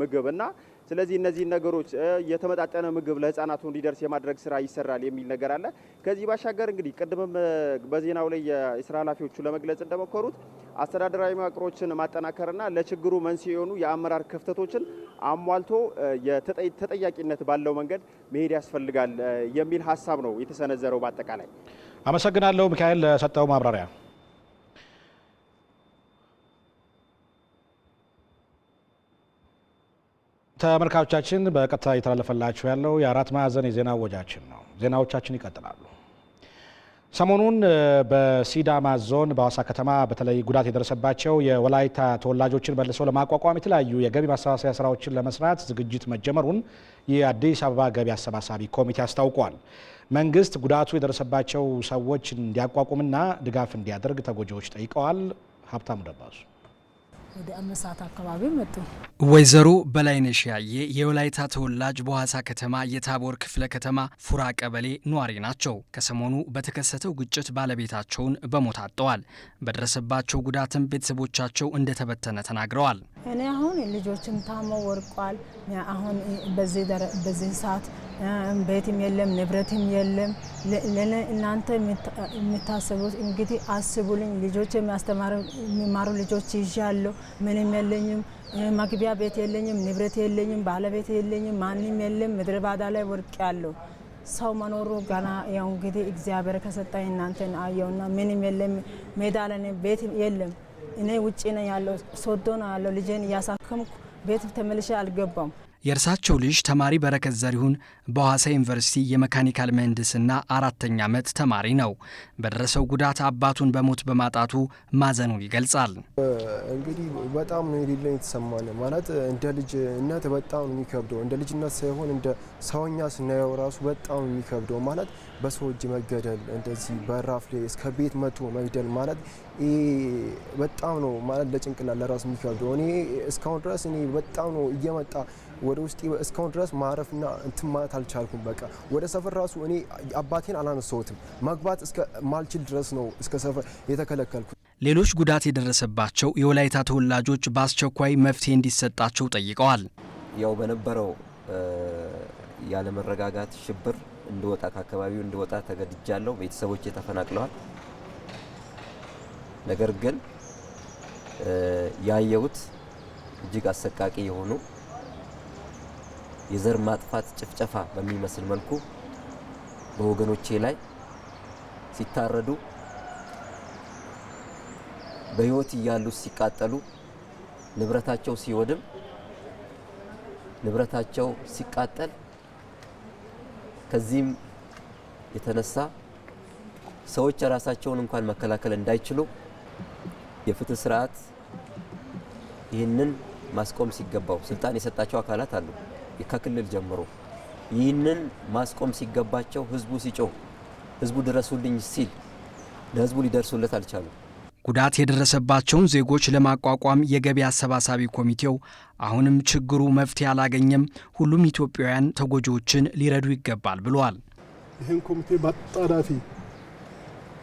S12: ምግብና ስለዚህ እነዚህ ነገሮች የተመጣጠነ ምግብ ለህፃናቱ እንዲደርስ የማድረግ ስራ ይሰራል የሚል ነገር አለ። ከዚህ ባሻገር እንግዲህ ቅድምም በዜናው ላይ የስራ ኃላፊዎቹ ለመግለጽ እንደሞከሩት አስተዳደራዊ መዋቅሮችን ማጠናከርና ለችግሩ መንስኤ የሆኑ የአመራር ክፍተቶችን አሟልቶ ተጠያቂነት ባለው መንገድ መሄድ ያስፈልጋል የሚል ሀሳብ ነው የተሰነዘረው። በአጠቃላይ
S1: አመሰግናለሁ ሚካኤል ለሰጠው ማብራሪያ። ተመልካቾቻችን በቀጥታ እየተላለፈላችሁ ያለው የአራት ማዕዘን የዜና ወጃችን ነው። ዜናዎቻችን ይቀጥላሉ። ሰሞኑን በሲዳማ ዞን በሐዋሳ ከተማ በተለይ ጉዳት የደረሰባቸው የወላይታ ተወላጆችን መልሶ ለማቋቋም የተለያዩ የገቢ ማሰባሰቢያ ስራዎችን ለመስራት ዝግጅት መጀመሩን የአዲስ አበባ ገቢ አሰባሳቢ ኮሚቴ አስታውቋል። መንግስት ጉዳቱ የደረሰባቸው ሰዎች እንዲያቋቁምና ድጋፍ እንዲያደርግ ተጎጂዎች ጠይቀዋል። ሀብታሙ ደባሱ
S13: ወደ 5 ሰዓት አካባቢ መጡ።
S14: ወይዘሮ በላይነሽ ያየ የወላይታ ተወላጅ በሐዋሳ ከተማ የታቦር ክፍለ ከተማ ፉራ ቀበሌ ኗሪ ናቸው። ከሰሞኑ በተከሰተው ግጭት ባለቤታቸውን በሞት አጥተዋል። በደረሰባቸው ጉዳትም ቤተሰቦቻቸው እንደተበተነ ተናግረዋል።
S13: እኔ አሁን ልጆችም ታመው ወርቋል። አሁን በዚህ ሰዓት ቤትም የለም ንብረትም የለም። እናንተ የምታስቡት እንግዲህ አስቡልኝ። ልጆች የሚማሩ ልጆች ይዣለሁ። ምንም የለኝም። መግቢያ ቤት የለኝም፣ ንብረት የለኝም፣ ባለቤት የለኝም፣ ማንም የለም። ምድረ ባዳ ላይ ወርቅ ያለው ሰው መኖሩ ገና ያው እንግዲህ እግዚአብሔር ከሰጠኝ እናንተን አየውና ምንም የለም። ሜዳ ላይ ቤት የለም። እኔ ውጪ ነው ያለው፣ ሶዶ ነው ያለው። ልጄን እያሳከምኩ ቤት ተመልሼ አልገባም።
S14: የእርሳቸው ልጅ ተማሪ በረከት ዘሪሁን በሐዋሳ ዩኒቨርሲቲ የመካኒካል ምህንድስና 4ኛ ዓመት ተማሪ ነው። በደረሰው ጉዳት አባቱን በሞት በማጣቱ ማዘኑን ይገልጻል።
S15: እንግዲህ በጣም ነው የሌለኝ የተሰማን ማለት እንደ ልጅነት በጣም ነው የሚከብደው። እንደ ልጅነት ሳይሆን እንደ ሰውኛ ስናየው ራሱ በጣም የሚከብደው ማለት በሰው እጅ መገደል፣ እንደዚህ በራፍ ላይ እስከ ቤት መቶ መግደል ማለት በጣም ነው ማለት ለጭንቅላት ለራሱ የሚከብደው። እኔ እስካሁን ድረስ እኔ በጣም ነው እየመጣ ወደ ውስጥ እስካሁን ድረስ ማረፍና እንትን ማለት አልቻልኩም። በቃ ወደ ሰፈር ራሱ እኔ አባቴን አላነሳሁትም። መግባት እስከ ማልችል ድረስ ነው እስከ ሰፈር የተከለከልኩት።
S14: ሌሎች ጉዳት የደረሰባቸው የወላይታ ተወላጆች በአስቸኳይ መፍትሄ እንዲሰጣቸው ጠይቀዋል።
S16: ያው በነበረው ያለመረጋጋት ሽብር እንድወጣ ከአካባቢው እንድወጣ ተገድጃለሁ። ቤተሰቦቼ ተፈናቅለዋል። ነገር ግን ያየሁት እጅግ አሰቃቂ የሆኑ የዘር ማጥፋት ጭፍጨፋ በሚመስል መልኩ በወገኖቼ ላይ ሲታረዱ፣ በህይወት እያሉ ሲቃጠሉ፣ ንብረታቸው ሲወድም፣ ንብረታቸው ሲቃጠል፣ ከዚህም የተነሳ ሰዎች ራሳቸውን እንኳን መከላከል እንዳይችሉ የፍትህ ስርዓት ይህንን ማስቆም ሲገባው ስልጣን የሰጣቸው አካላት አሉ ከክልል ጀምሮ ይህንን ማስቆም ሲገባቸው ህዝቡ ሲጮህ ህዝቡ ድረሱልኝ ሲል ለህዝቡ ሊደርሱለት አልቻሉም።
S14: ጉዳት የደረሰባቸውን ዜጎች ለማቋቋም የገቢ አሰባሳቢ ኮሚቴው አሁንም ችግሩ መፍትሄ አላገኘም፣ ሁሉም ኢትዮጵያውያን ተጎጂዎችን ሊረዱ ይገባል ብለዋል።
S17: ይህን ኮሚቴ በአጣዳፊ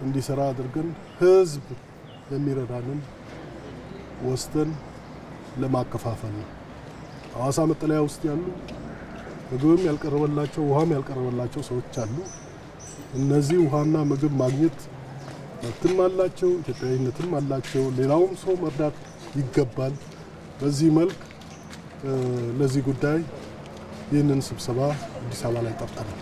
S17: እንዲሰራ አድርገን ህዝብ የሚረዳንን ወስደን ለማከፋፈል ነው። ሐዋሳ መጠለያ ውስጥ ያሉ ምግብም ያልቀረበላቸው ውሃም ያልቀረበላቸው ሰዎች አሉ። እነዚህ ውሃና ምግብ ማግኘት መብትም አላቸው፣ ኢትዮጵያዊነትም አላቸው። ሌላውም ሰው መርዳት ይገባል። በዚህ መልክ ለዚህ ጉዳይ ይህንን ስብሰባ አዲስ አበባ ላይ ጠርተናል።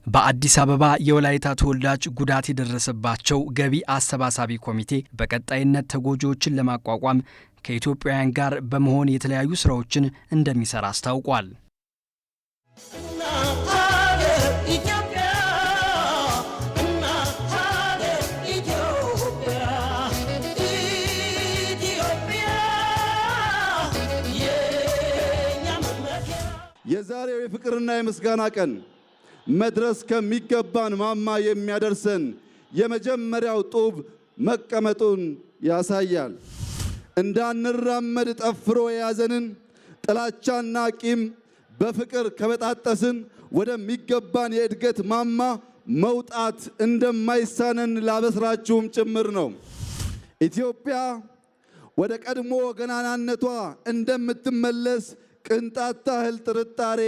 S14: በአዲስ አበባ የወላይታ ተወላጅ ጉዳት የደረሰባቸው ገቢ አሰባሳቢ ኮሚቴ በቀጣይነት ተጎጂዎችን ለማቋቋም ከኢትዮጵያውያን ጋር በመሆን የተለያዩ ስራዎችን እንደሚሰራ አስታውቋል።
S18: የዛሬው የፍቅርና የምስጋና ቀን መድረስ ከሚገባን ማማ የሚያደርሰን የመጀመሪያው ጡብ መቀመጡን ያሳያል። እንዳንራመድ ጠፍሮ የያዘንን ጥላቻና ቂም በፍቅር ከበጣጠስን ወደሚገባን የእድገት ማማ መውጣት እንደማይሳነን ላበስራችሁም ጭምር ነው። ኢትዮጵያ ወደ ቀድሞ ገናናነቷ እንደምትመለስ ቅንጣት ታህል ጥርጣሬ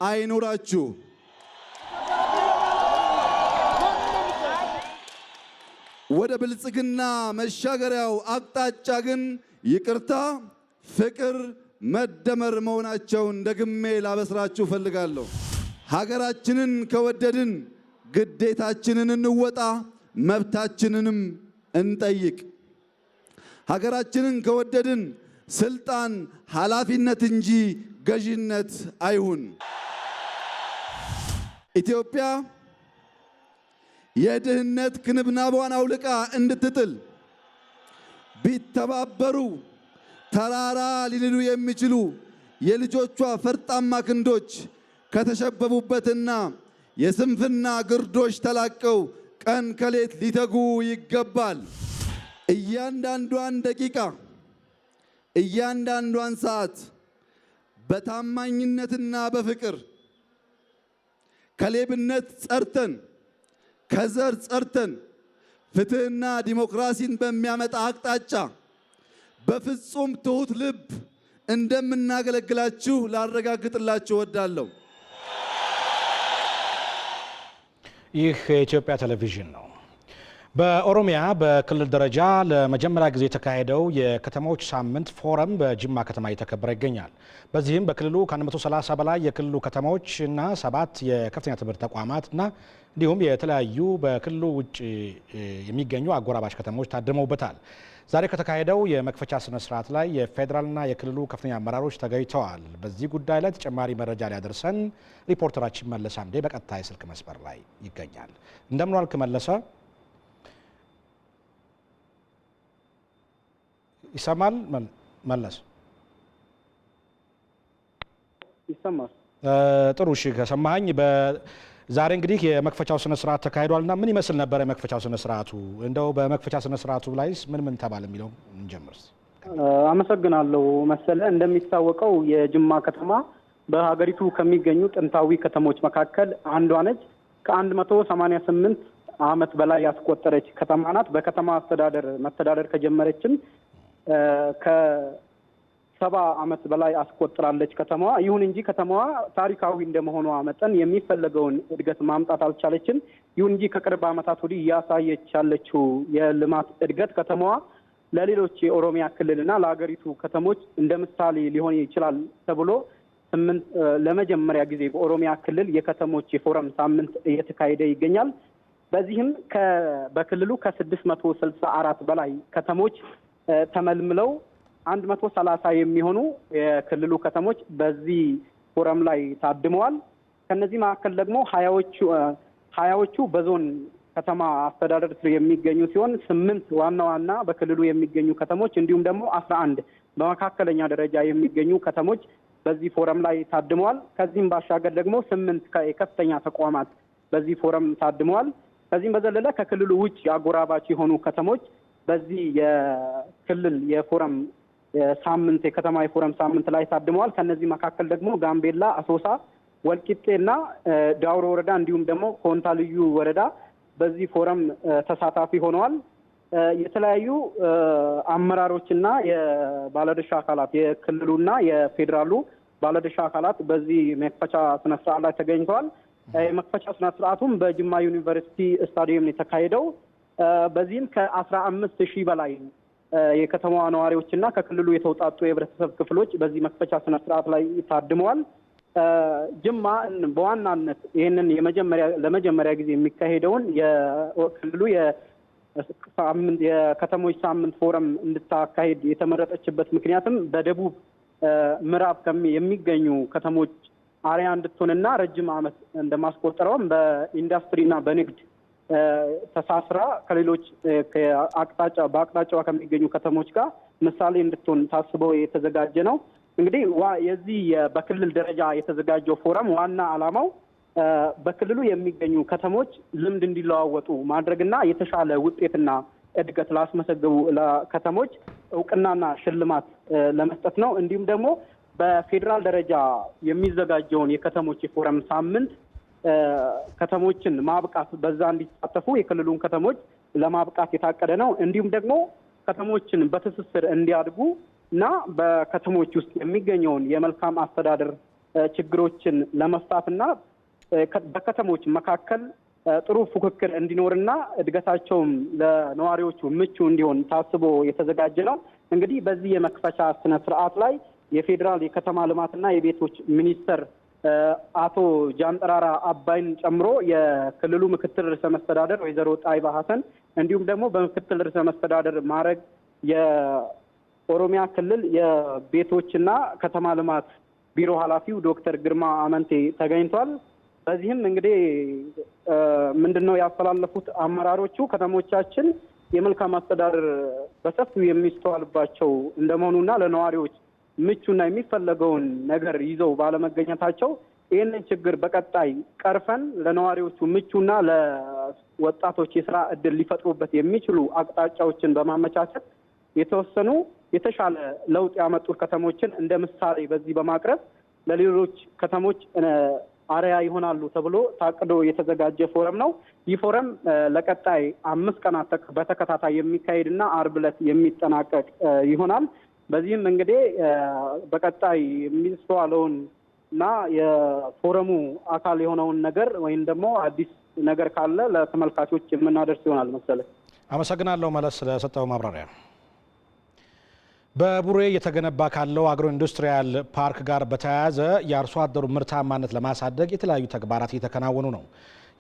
S18: አይኖራችሁ። ወደ ብልጽግና መሻገሪያው አቅጣጫ ግን ይቅርታ፣ ፍቅር፣ መደመር መሆናቸውን ደግሜ ላበስራችሁ ፈልጋለሁ። ሀገራችንን ከወደድን ግዴታችንን እንወጣ፣ መብታችንንም እንጠይቅ። ሀገራችንን ከወደድን ስልጣን ኃላፊነት እንጂ ገዥነት አይሁን። ኢትዮጵያ የድህነት ክንብናቧን አውልቃ እንድትጥል ቢተባበሩ ተራራ ሊልሉ የሚችሉ የልጆቿ ፈርጣማ ክንዶች ከተሸበቡበትና የስንፍና ግርዶሽ ተላቀው ቀን ከሌት ሊተጉ ይገባል። እያንዳንዷን ደቂቃ እያንዳንዷን ሰዓት በታማኝነትና በፍቅር ከሌብነት ጸርተን ከዘር ጸርተን ፍትህና ዲሞክራሲን በሚያመጣ አቅጣጫ በፍጹም ትሁት ልብ እንደምናገለግላችሁ ላረጋግጥላችሁ እወዳለሁ።
S1: ይህ የኢትዮጵያ ቴሌቪዥን ነው። በኦሮሚያ በክልል ደረጃ ለመጀመሪያ ጊዜ የተካሄደው የከተሞች ሳምንት ፎረም በጅማ ከተማ እየተከበረ ይገኛል። በዚህም በክልሉ ከ130 በላይ የክልሉ ከተሞች እና 7 የከፍተኛ ትምህርት ተቋማት እና እንዲሁም የተለያዩ በክልሉ ውጭ የሚገኙ አጎራባች ከተሞች ታድመውበታል። ዛሬ ከተካሄደው የመክፈቻ ስነ ስርዓት ላይ የፌዴራልና የክልሉ ከፍተኛ አመራሮች ተገኝተዋል። በዚህ ጉዳይ ላይ ተጨማሪ መረጃ ሊያደርሰን ሪፖርተራችን መለሰ አምዴ በቀጥታ የስልክ መስመር ላይ ይገኛል። እንደምን ዋልክ መለሰ? ይሰማል? መለስ
S19: ይሰማል?
S1: ጥሩ። እሺ ከሰማኸኝ ዛሬ እንግዲህ የመክፈቻው ስነ ስርዓት ተካሂዷልና ምን ይመስል ነበር የመክፈቻው ስነ ስርዓቱ? እንደው በመክፈቻ ስነ ስርዓቱ ላይስ ምን ተባለ የሚለው እንጀምር።
S19: አመሰግናለሁ መሰለ። እንደሚታወቀው የጅማ ከተማ በሀገሪቱ ከሚገኙ ጥንታዊ ከተሞች መካከል አንዷ ነች። ከ188 ዓመት በላይ ያስቆጠረች ከተማ ናት። በከተማ መተዳደር ከጀመረችም ከ70 ዓመት በላይ አስቆጥራለች ከተማዋ። ይሁን እንጂ ከተማዋ ታሪካዊ እንደመሆኗ መጠን የሚፈለገውን እድገት ማምጣት አልቻለችም። ይሁን እንጂ ከቅርብ ዓመታት ወዲህ እያሳየች ያለችው የልማት እድገት ከተማዋ ለሌሎች የኦሮሚያ ክልልና ለሀገሪቱ ከተሞች እንደ ምሳሌ ሊሆን ይችላል ተብሎ ለመጀመሪያ ጊዜ በኦሮሚያ ክልል የከተሞች የፎረም ሳምንት እየተካሄደ ይገኛል። በዚህም በክልሉ ከ664 በላይ ከተሞች ተመልምለው 130 የሚሆኑ የክልሉ ከተሞች በዚህ ፎረም ላይ ታድመዋል። ከነዚህ መካከል ደግሞ ሀያዎቹ በዞን ከተማ አስተዳደር ስር የሚገኙ ሲሆን 8 ዋና ዋና በክልሉ የሚገኙ ከተሞች እንዲሁም ደግሞ 11 በመካከለኛ ደረጃ የሚገኙ ከተሞች በዚህ ፎረም ላይ ታድመዋል። ከዚህም ባሻገር ደግሞ 8 የከፍተኛ ተቋማት በዚህ ፎረም ታድመዋል። ከዚህም በዘለለ ከክልሉ ውጭ አጎራባች የሆኑ ከተሞች በዚህ የክልል የፎረም ሳምንት የከተማ የፎረም ሳምንት ላይ ታድመዋል። ከነዚህ መካከል ደግሞ ጋምቤላ፣ አሶሳ፣ ወልቂጤና ዳውሮ ወረዳ እንዲሁም ደግሞ ኮንታ ልዩ ወረዳ በዚህ ፎረም ተሳታፊ ሆነዋል። የተለያዩ አመራሮችና የባለድርሻ አካላት የክልሉና የፌዴራሉ ባለድርሻ አካላት በዚህ መክፈቻ ስነ ስርዓት ላይ ተገኝተዋል። የመክፈቻ ስነ ስርዓቱም በጅማ ዩኒቨርሲቲ ስታዲየም የተካሄደው። በዚህም ከ15,000 በላይ የከተማዋ ነዋሪዎችና ከክልሉ የተውጣጡ የህብረተሰብ ክፍሎች በዚህ መክፈቻ ስነ ስርዓት ላይ ታድመዋል። ጅማ በዋናነት ይህንን ለመጀመሪያ ጊዜ የሚካሄደውን የክልሉ የከተሞች ሳምንት ፎረም እንድታካሄድ የተመረጠችበት ምክንያትም በደቡብ ምዕራብ የሚገኙ ከተሞች አሪያ እንድትሆንና ረጅም ዓመት እንደማስቆጠረውም በኢንዱስትሪና በንግድ ተሳስራ ከሌሎች በአቅጣጫዋ ከሚገኙ ከተሞች ጋር ምሳሌ እንድትሆን ታስበው የተዘጋጀ ነው። እንግዲህ የዚህ በክልል ደረጃ የተዘጋጀው ፎረም ዋና ዓላማው በክልሉ የሚገኙ ከተሞች ልምድ እንዲለዋወጡ ማድረግና የተሻለ ውጤትና እድገት ላስመዘገቡ ከተሞች እውቅናና ሽልማት ለመስጠት ነው። እንዲሁም ደግሞ በፌዴራል ደረጃ የሚዘጋጀውን የከተሞች የፎረም ሳምንት ከተሞችን ማብቃት በዛ እንዲሳተፉ የክልሉን ከተሞች ለማብቃት የታቀደ ነው። እንዲሁም ደግሞ ከተሞችን በትስስር እንዲያድጉ እና በከተሞች ውስጥ የሚገኘውን የመልካም አስተዳደር ችግሮችን ለመፍታትና በከተሞች መካከል ጥሩ ፉክክር እንዲኖርና እድገታቸውም ለነዋሪዎቹ ምቹ እንዲሆን ታስቦ የተዘጋጀ ነው። እንግዲህ በዚህ የመክፈቻ ስነ ስርዓት ላይ የፌዴራል የከተማ ልማትና የቤቶች ሚኒስተር አቶ ጃንጥራራ አባይን ጨምሮ የክልሉ ምክትል ርዕሰ መስተዳደር ወይዘሮ ጣይባ ሀሰን እንዲሁም ደግሞ በምክትል ርዕሰ መስተዳደር ማዕረግ የኦሮሚያ ክልል የቤቶችና ከተማ ልማት ቢሮ ኃላፊው ዶክተር ግርማ አመንቴ ተገኝቷል። በዚህም እንግዲህ ምንድነው ያስተላለፉት አመራሮቹ ከተሞቻችን የመልካም አስተዳደር በሰፊው የሚስተዋልባቸው እንደመሆኑና ለነዋሪዎች ምቹና የሚፈለገውን ነገር ይዘው ባለመገኘታቸው ይህንን ችግር በቀጣይ ቀርፈን ለነዋሪዎቹ ምቹና ለወጣቶች የስራ እድል ሊፈጥሩበት የሚችሉ አቅጣጫዎችን በማመቻቸት የተወሰኑ የተሻለ ለውጥ ያመጡ ከተሞችን እንደ ምሳሌ በዚህ በማቅረብ ለሌሎች ከተሞች አርአያ ይሆናሉ ተብሎ ታቅዶ የተዘጋጀ ፎረም ነው። ይህ ፎረም ለቀጣይ 5 ቀናት በተከታታይ የሚካሄድና አርብ ዕለት የሚጠናቀቅ ይሆናል። በዚህም እንግዲህ በቀጣይ የሚስተዋለውን እና የፎረሙ አካል የሆነውን ነገር ወይም ደግሞ አዲስ ነገር ካለ ለተመልካቾች የምናደርስ ይሆናል መሰለኝ።
S1: አመሰግናለሁ መለስ ስለሰጠው ማብራሪያ። በቡሬ እየተገነባ ካለው አግሮ ኢንዱስትሪያል ፓርክ ጋር በተያያዘ የአርሶ አደሩ ምርታማነት ለማሳደግ የተለያዩ ተግባራት እየተከናወኑ ነው።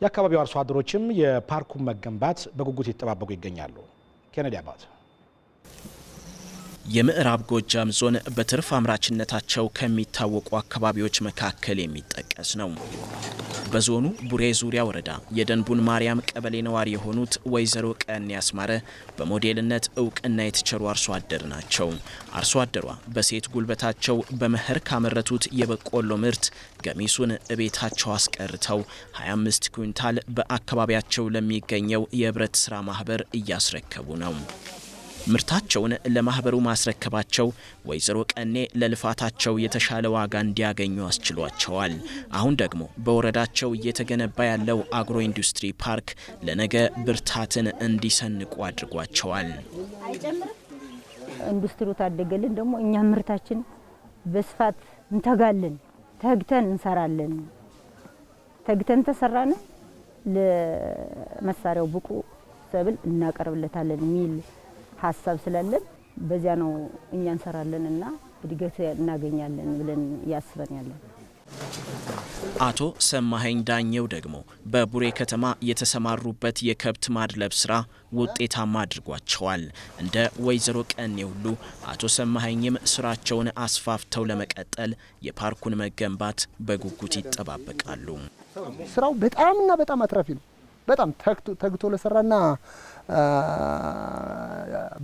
S1: የአካባቢው አርሶ አደሮችም የፓርኩን መገንባት በጉጉት ይጠባበቁ ይገኛሉ። ኬኔዲ አባት
S20: የምዕራብ ጎጃም ዞን በትርፍ አምራችነታቸው ከሚታወቁ አካባቢዎች መካከል የሚጠቀስ ነው። በዞኑ ቡሬ ዙሪያ ወረዳ የደንቡን ማርያም ቀበሌ ነዋሪ የሆኑት ወይዘሮ ቀን ያስማረ በሞዴልነት እውቅና የተቸሩ አርሶ አደር ናቸው። አርሶ አደሯ በሴት ጉልበታቸው በመኸር ካመረቱት የበቆሎ ምርት ገሚሱን እቤታቸው አስቀርተው 25 ኩንታል በአካባቢያቸው ለሚገኘው የህብረት ስራ ማህበር እያስረከቡ ነው። ምርታቸውን ለማህበሩ ማስረከባቸው ወይዘሮ ቀኔ ለልፋታቸው የተሻለ ዋጋ እንዲያገኙ አስችሏቸዋል። አሁን ደግሞ በወረዳቸው እየተገነባ ያለው አግሮ ኢንዱስትሪ ፓርክ ለነገ ብርታትን እንዲሰንቁ አድርጓቸዋል።
S21: ኢንዱስትሪው ታደገልን ደግሞ እኛ ምርታችን በስፋት እንተጋለን፣ ተግተን እንሰራለን። ተግተን ተሰራን ለመሳሪያው ብቁ ሰብል እናቀርብለታለን የሚል ሀሳብ ስላለን በዚያ ነው እኛ እንሰራለን እና እድገት እናገኛለን ብለን ያስበን ያለን።
S20: አቶ ሰማኸኝ ዳኘው ደግሞ በቡሬ ከተማ የተሰማሩበት የከብት ማድለብ ስራ ውጤታማ አድርጓቸዋል። እንደ ወይዘሮ ቀኔ ሁሉ አቶ ሰማኸኝም ስራቸውን አስፋፍተው ለመቀጠል የፓርኩን መገንባት በጉጉት ይጠባበቃሉ።
S22: ስራው በጣምና በጣም አትራፊ ነው። በጣም ተግቶ ለሰራና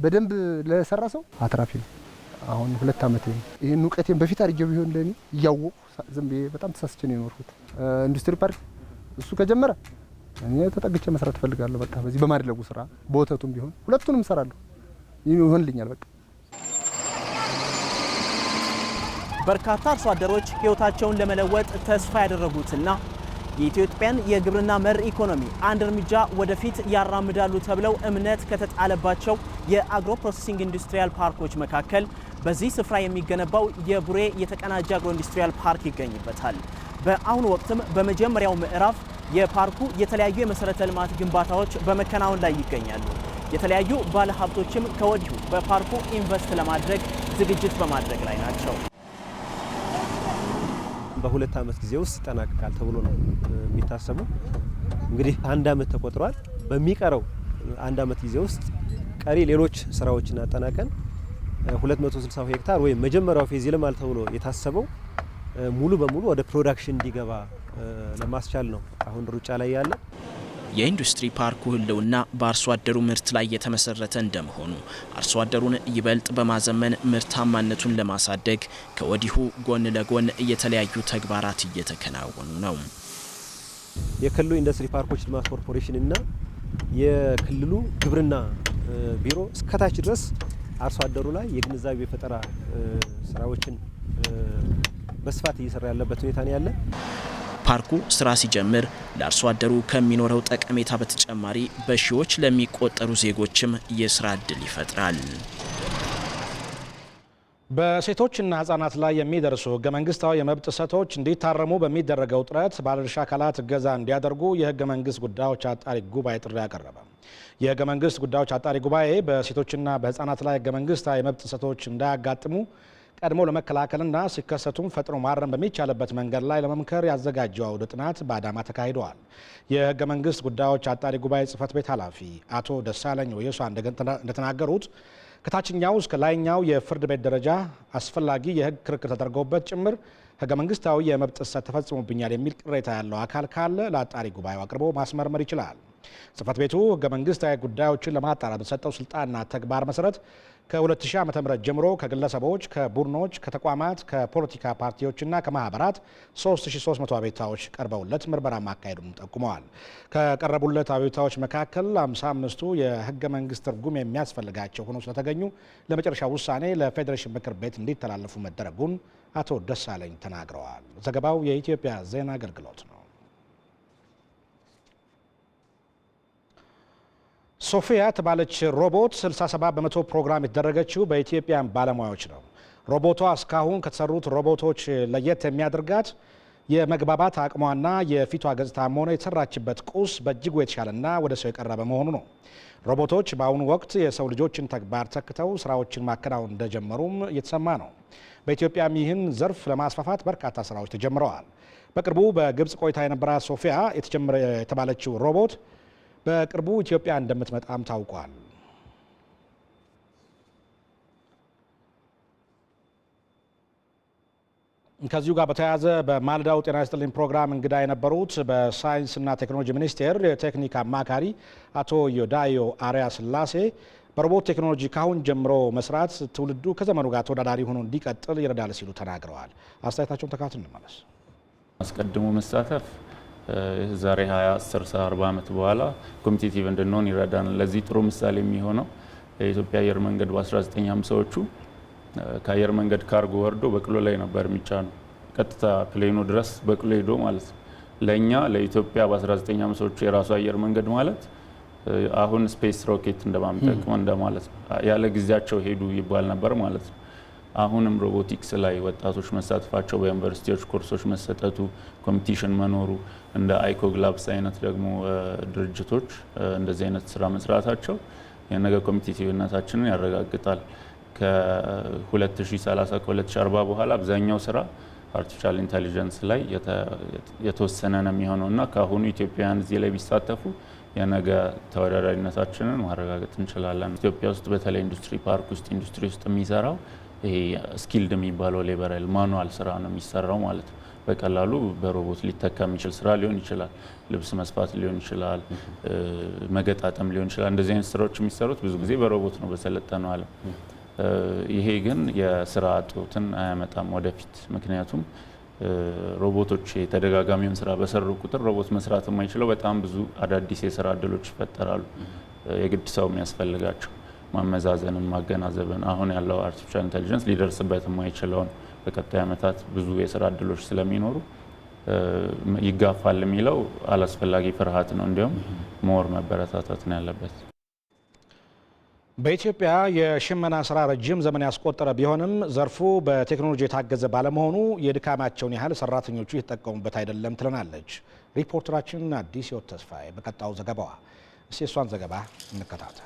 S22: በደንብ ለሰራ ሰው አትራፊ ነው። አሁን 2 አመት ይሄን እውቀቴን በፊት አድርጌ ቢሆን ለኔ እያወቁ ዝም ብዬ በጣም ተሳስቼ ነው የኖርኩት። ኢንዱስትሪ ፓርክ እሱ ከጀመረ እኔ ተጠግቼ መስራት ፈልጋለሁ። በቃ በዚህ በማድለጉ ስራ በወተቱም ቢሆን ሁለቱንም እሰራለሁ ይሆንልኛል። በቃ
S23: በርካታ አርሶ አደሮች ህይወታቸውን ለመለወጥ ተስፋ ያደረጉትና
S2: የኢትዮጵያን የግብርና መር ኢኮኖሚ አንድ እርምጃ ወደፊት ያራምዳሉ ተብለው እምነት ከተጣለባቸው የአግሮ ፕሮሰሲንግ ኢንዱስትሪያል ፓርኮች መካከል በዚህ ስፍራ የሚገነባው የቡሬ የተቀናጀ አግሮ ኢንዱስትሪያል ፓርክ ይገኝበታል። በአሁኑ ወቅትም በመጀመሪያው ምዕራፍ የፓርኩ የተለያዩ የመሰረተ ልማት ግንባታዎች በመከናወን ላይ ይገኛሉ። የተለያዩ ባለሀብቶችም ከወዲሁ በፓርኩ ኢንቨስት ለማድረግ ዝግጅት በማድረግ ላይ ናቸው።
S3: በ2 ዓመት ጊዜ ውስጥ ይጠናቀቃል ተብሎ ነው የሚታሰበው። እንግዲህ 1 ዓመት ተቆጥሯል። በሚቀረው 1 ዓመት ጊዜ ውስጥ ቀሪ ሌሎች ስራዎችን አጠናቀን 260 ሄክታር ወይም መጀመሪያው ፌዝ ይለማል ተብሎ የታሰበው ሙሉ በሙሉ ወደ ፕሮዳክሽን እንዲገባ ለማስቻል ነው አሁን ሩጫ ላይ ያለ።
S20: የኢንዱስትሪ ፓርኩ ህልውና በአርሶ አደሩ ምርት ላይ የተመሰረተ እንደመሆኑ አርሶ አደሩን ይበልጥ በማዘመን ምርታማነቱን ለማሳደግ ከወዲሁ ጎን ለጎን የተለያዩ ተግባራት እየተከናወኑ ነው።
S3: የክልሉ ኢንዱስትሪ ፓርኮች ልማት ኮርፖሬሽን እና የክልሉ ግብርና ቢሮ እስከታች ድረስ አርሶ አደሩ ላይ የግንዛቤ ፈጠራ ስራዎችን በስፋት እየሰራ ያለበት ሁኔታ ነው ያለ።
S20: ፓርኩ ስራ ሲጀምር ለአርሶ አደሩ ከሚኖረው ጠቀሜታ በተጨማሪ በሺዎች ለሚቆጠሩ ዜጎችም የስራ እድል ይፈጥራል።
S1: በሴቶችና ህጻናት ላይ የሚደርሱ ህገ መንግስታዊ የመብት ጥሰቶች እንዲታረሙ በሚደረገው ጥረት ባለድርሻ አካላት እገዛ እንዲያደርጉ የህገ መንግስት ጉዳዮች አጣሪ ጉባኤ ጥሪ ያቀረበ። የህገ መንግስት ጉዳዮች አጣሪ ጉባኤ በሴቶችና በህጻናት ላይ ህገ መንግስታዊ የመብት ጥሰቶች እንዳያጋጥሙ ቀድሞ ለመከላከልና ሲከሰቱም ፈጥኖ ማረም በሚቻልበት መንገድ ላይ ለመምከር ያዘጋጀው አውደ ጥናት በአዳማ ተካሂደዋል። የህገ መንግስት ጉዳዮች አጣሪ ጉባኤ ጽህፈት ቤት ኃላፊ አቶ ደሳለኝ ወየሷ እንደተናገሩት ከታችኛው እስከ ላይኛው የፍርድ ቤት ደረጃ አስፈላጊ የህግ ክርክር ተደርገውበት ጭምር ህገ መንግስታዊ የመብት ጥሰት ተፈጽሞብኛል የሚል ቅሬታ ያለው አካል ካለ ለአጣሪ ጉባኤው አቅርቦ ማስመርመር ይችላል። ጽህፈት ቤቱ ህገ መንግስታዊ ጉዳዮችን ለማጣራት በተሰጠው ስልጣንና ተግባር መሰረት ከ2000 ዓ.ም ጀምሮ ከግለሰቦች፣ ከቡድኖች፣ ከተቋማት፣ ከፖለቲካ ፓርቲዎችና ከማህበራት 3300 አቤቱታዎች ቀርበውለት ምርመራ ማካሄዱን ጠቁመዋል። ከቀረቡለት አቤቱታዎች መካከል 55ቱ የህገ መንግስት ትርጉም የሚያስፈልጋቸው ሆኖ ስለተገኙ ለመጨረሻ ውሳኔ ለፌዴሬሽን ምክር ቤት እንዲተላለፉ መደረጉን አቶ ደሳለኝ ተናግረዋል። ዘገባው የኢትዮጵያ ዜና አገልግሎት ነው። ሶፊያ የተባለች ሮቦት 67 በመቶ ፕሮግራም የተደረገችው በኢትዮጵያን ባለሙያዎች ነው። ሮቦቷ እስካሁን ከተሰሩት ሮቦቶች ለየት የሚያደርጋት የመግባባት አቅሟና የፊቷ ገጽታም ሆነ የተሰራችበት ቁስ በእጅጉ የተሻለና ወደ ሰው የቀረበ መሆኑ ነው። ሮቦቶች በአሁኑ ወቅት የሰው ልጆችን ተግባር ተክተው ስራዎችን ማከናወን እንደጀመሩም እየተሰማ ነው። በኢትዮጵያም ይህን ዘርፍ ለማስፋፋት በርካታ ስራዎች ተጀምረዋል። በቅርቡ በግብጽ ቆይታ የነበራት ሶፊያ የተባለችው ሮቦት በቅርቡ ኢትዮጵያ እንደምትመጣም ታውቋል። ከዚሁ ጋር በተያያዘ በማለዳው ጤና ይስጥልኝ ፕሮግራም እንግዳ የነበሩት በሳይንስና ቴክኖሎጂ ሚኒስቴር የቴክኒክ አማካሪ አቶ ዮዳዮ አርያ ስላሴ በሮቦት ቴክኖሎጂ ካሁን ጀምሮ መስራት ትውልዱ ከዘመኑ ጋር ተወዳዳሪ ሆኖ እንዲቀጥል ይረዳል ሲሉ ተናግረዋል። አስተያየታቸውን ተካትለን እንመለስ።
S23: አስቀድሞ መሳተፍ ዛሬ 20 10 40 ዓመት በኋላ ኮምፒቲቲቭ እንድንሆን ይረዳናል። ለዚህ ጥሩ ምሳሌ የሚሆነው የኢትዮጵያ አየር መንገድ በ1950ዎቹ ከአየር መንገድ ካርጎ ወርዶ በቅሎ ላይ ነበር የሚጫነው። ቀጥታ ፕሌኑ ድረስ በቅሎ ሄዶ ማለት ነው። ለኛ ለኢትዮጵያ በ1950ዎቹ የራሱ አየር መንገድ ማለት አሁን ስፔስ ሮኬት እንደማምጠቅ እንደማለት ነው። ያለ ጊዜያቸው ሄዱ ይባል ነበር ማለት ነው። አሁንም ሮቦቲክስ ላይ ወጣቶች መሳተፋቸው፣ በዩኒቨርሲቲዎች ኮርሶች መሰጠቱ፣ ኮምፒቲሽን መኖሩ፣ እንደ አይኮግላብስ አይነት ደግሞ ድርጅቶች እንደዚህ አይነት ስራ መስራታቸው የነገ ኮምፒቲቲቭነታችንን ያረጋግጣል። ከ2030 ከ2040 በኋላ አብዛኛው ስራ አርቲፊሻል ኢንተሊጀንስ ላይ የተወሰነ ነው የሚሆነውና ከአሁኑ ኢትዮጵያውያን እዚህ ላይ ቢሳተፉ የነገ ተወዳዳሪነታችንን ማረጋገጥ እንችላለን። ኢትዮጵያ ውስጥ በተለይ ኢንዱስትሪ ፓርክ ውስጥ ኢንዱስትሪ ውስጥ የሚሰራው ይሄ ስኪልድ የሚባለው ሌበራል ማኑዋል ስራ ነው የሚሰራው ማለት ነው። በቀላሉ በሮቦት ሊተካ የሚችል ስራ ሊሆን ይችላል። ልብስ መስፋት ሊሆን ይችላል፣ መገጣጠም ሊሆን ይችላል። እንደዚህ አይነት ስራዎች የሚሰሩት ብዙ ጊዜ በሮቦት ነው በሰለጠነው ዓለም። ይሄ ግን የስራ እጦትን አያመጣም ወደፊት። ምክንያቱም ሮቦቶች የተደጋጋሚውን ስራ በሰሩ ቁጥር ሮቦት መስራት የማይችለው በጣም ብዙ አዳዲስ የስራ እድሎች ይፈጠራሉ። የግድ ሰው የሚያስፈልጋቸው ማመዛዘንን፣ ማገናዘብን አሁን ያለው አርቲፊሻል ኢንተሊጀንስ ሊደርስበት የማይችለውን በቀጣይ ዓመታት ብዙ የስራ እድሎች ስለሚኖሩ ይጋፋል የሚለው አላስፈላጊ ፍርሃት ነው። እንዲሁም ሞር መበረታታት ነው ያለበት።
S1: በኢትዮጵያ የሽመና ስራ ረጅም ዘመን ያስቆጠረ ቢሆንም ዘርፉ በቴክኖሎጂ የታገዘ ባለመሆኑ የድካማቸውን ያህል ሰራተኞቹ የተጠቀሙበት አይደለም ትለናለች ሪፖርተራችን አዲስ ህይወት ተስፋዬ በቀጣው ዘገባዋ። እስቲ እሷን ዘገባ እንከታተል።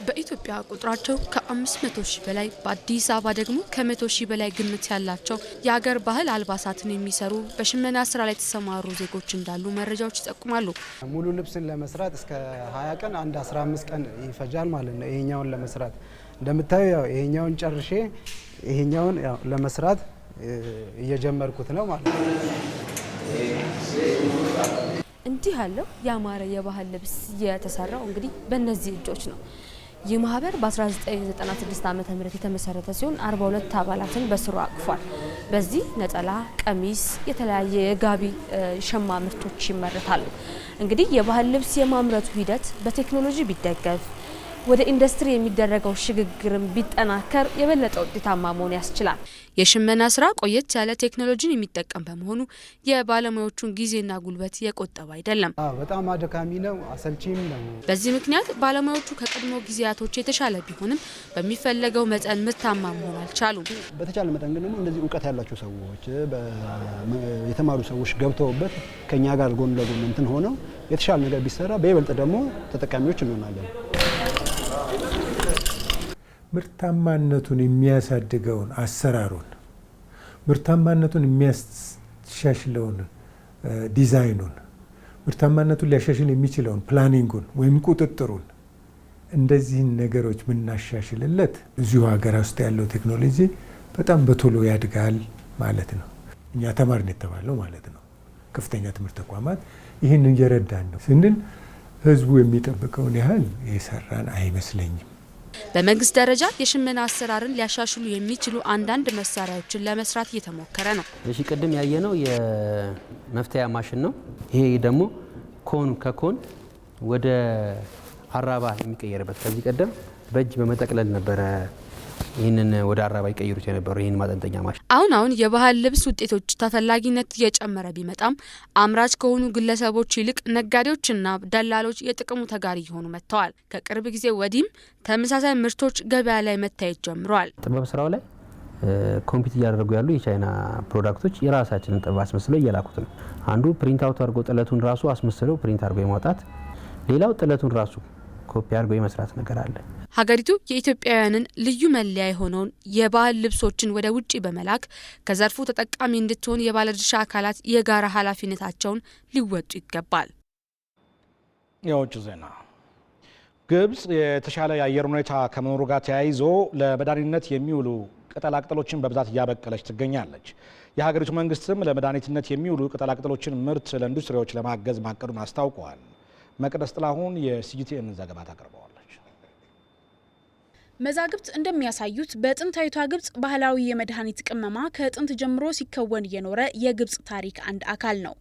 S4: በኢትዮጵያ ቁጥራቸው ከ500 ሺህ በላይ በአዲስ አበባ ደግሞ ከ100 ሺህ በላይ ግምት ያላቸው የሀገር ባህል አልባሳትን የሚሰሩ በሽመና ስራ ላይ የተሰማሩ ዜጎች እንዳሉ መረጃዎች ይጠቁማሉ።
S5: ሙሉ ልብስን ለመስራት እስከ 20 ቀን 15 ቀን ይፈጃል ማለት ነው። ይሄኛውን ለመስራት እንደምታዩ ያው ይሄኛውን ጨርሼ ይሄኛውን ያው ለመስራት እየጀመርኩት ነው ማለት ነው።
S4: እንዲህ ያለው ያማረ የባህል ልብስ የተሰራው እንግዲህ በእነዚህ እጆች ነው። ይህ ማህበር በ1996 ዓ.ም የተመሰረተ ሲሆን 42 አባላትን በስሩ አቅፏል። በዚህ ነጠላ፣ ቀሚስ፣ የተለያየ የጋቢ ሸማ ምርቶች ይመረታሉ። እንግዲህ የባህል ልብስ የማምረቱ ሂደት በቴክኖሎጂ ቢደገፍ ወደ ኢንዱስትሪ የሚደረገው ሽግግርም ቢጠናከር የበለጠ ውጤታማ መሆን ያስችላል። የሽመና ስራ ቆየት ያለ ቴክኖሎጂን የሚጠቀም በመሆኑ የባለሙያዎቹን ጊዜና ጉልበት የቆጠበ አይደለም።
S5: በጣም አድካሚ ነው፣ አሰልቺም ነው።
S4: በዚህ ምክንያት ባለሙያዎቹ ከቀድሞ ጊዜያቶች የተሻለ ቢሆንም በሚፈለገው መጠን ምርታማ መሆን አልቻሉም።
S6: በተቻለ መጠን ግን ደግሞ እንደዚህ እውቀት ያላቸው ሰዎች የተማሩ ሰዎች ገብተውበት ከኛ ጋር ጎን ለጎን እንትን ሆነው የተሻለ ነገር ቢሰራ በይበልጥ ደግሞ ተጠቃሚዎች እንሆናለን።
S24: ምርታማነቱን የሚያሳድገውን አሰራሩን ምርታማነቱን የሚያሻሽለውን ዲዛይኑን ምርታማነቱን ሊያሻሽል የሚችለውን ፕላኒንጉን ወይም ቁጥጥሩን እንደዚህን ነገሮች ብናሻሽልለት እዚሁ ሀገር ውስጥ ያለው ቴክኖሎጂ በጣም በቶሎ ያድጋል ማለት ነው። እኛ ተማርን የተባለው ማለት ነው። ከፍተኛ ትምህርት ተቋማት ይህን እየረዳን ነው ስንል ህዝቡ የሚጠብቀውን ያህል የሰራን አይመስለኝም።
S4: በመንግስት ደረጃ የሽመና አሰራርን ሊያሻሽሉ የሚችሉ አንዳንድ መሳሪያዎችን ለመስራት እየተሞከረ ነው።
S25: እሺ ቅድም ያየነው የመፍተያ ማሽን ነው። ይሄ ደግሞ ኮን ከኮን ወደ አራባ የሚቀየርበት ከዚህ ቀደም በእጅ በመጠቅለል ነበረ ይህንን ወደ አራባ ይቀይሩት የነበረው ይህን ማጠንጠኛ ማሽን።
S4: አሁን የባህል ልብስ ውጤቶች ተፈላጊነት እየጨመረ ቢመጣም አምራች ከሆኑ ግለሰቦች ይልቅ ነጋዴዎችና ደላሎች የጥቅሙ ተጋሪ እየሆኑ መጥተዋል። ከቅርብ ጊዜ ወዲህም ተመሳሳይ ምርቶች ገበያ ላይ መታየት ጀምረዋል።
S25: ጥበብ ስራው ላይ ኮምፒት እያደረጉ ያሉ የቻይና ፕሮዳክቶች የራሳችንን ጥበብ አስመስለው እየላኩት ነው። አንዱ ፕሪንት አውት አድርጎ ጥለቱን ራሱ አስመስለው ፕሪንት አድርጎ የማውጣት፣ ሌላው ጥለቱን ራሱ ኮፒ አድርጎ የመስራት ነገር አለ።
S4: ሀገሪቱ የኢትዮጵያውያንን ልዩ መለያ የሆነውን የባህል ልብሶችን ወደ ውጪ በመላክ ከዘርፉ ተጠቃሚ እንድትሆን የባለድርሻ አካላት የጋራ ኃላፊነታቸውን ሊወጡ ይገባል።
S1: የውጭ ዜና። ግብጽ የተሻለ የአየር ሁኔታ ከመኖሩ ጋር ተያይዞ ለመድኃኒትነት የሚውሉ ቅጠላቅጠሎችን በብዛት እያበቀለች ትገኛለች። የሀገሪቱ መንግስትም ለመድኃኒትነት የሚውሉ ቅጠላቅጠሎችን ምርት ለኢንዱስትሪዎች ለማገዝ ማቀዱን አስታውቀዋል። መቅደስ ጥላሁን የሲጂቲኤን ዘገባ ታቀርበዋለች።
S26: መዛግብት እንደሚያሳዩት በጥንታዊቷ ግብጽ ባህላዊ የመድኃኒት ቅመማ ከጥንት ጀምሮ ሲከወን የኖረ የግብጽ ታሪክ አንድ አካል ነው።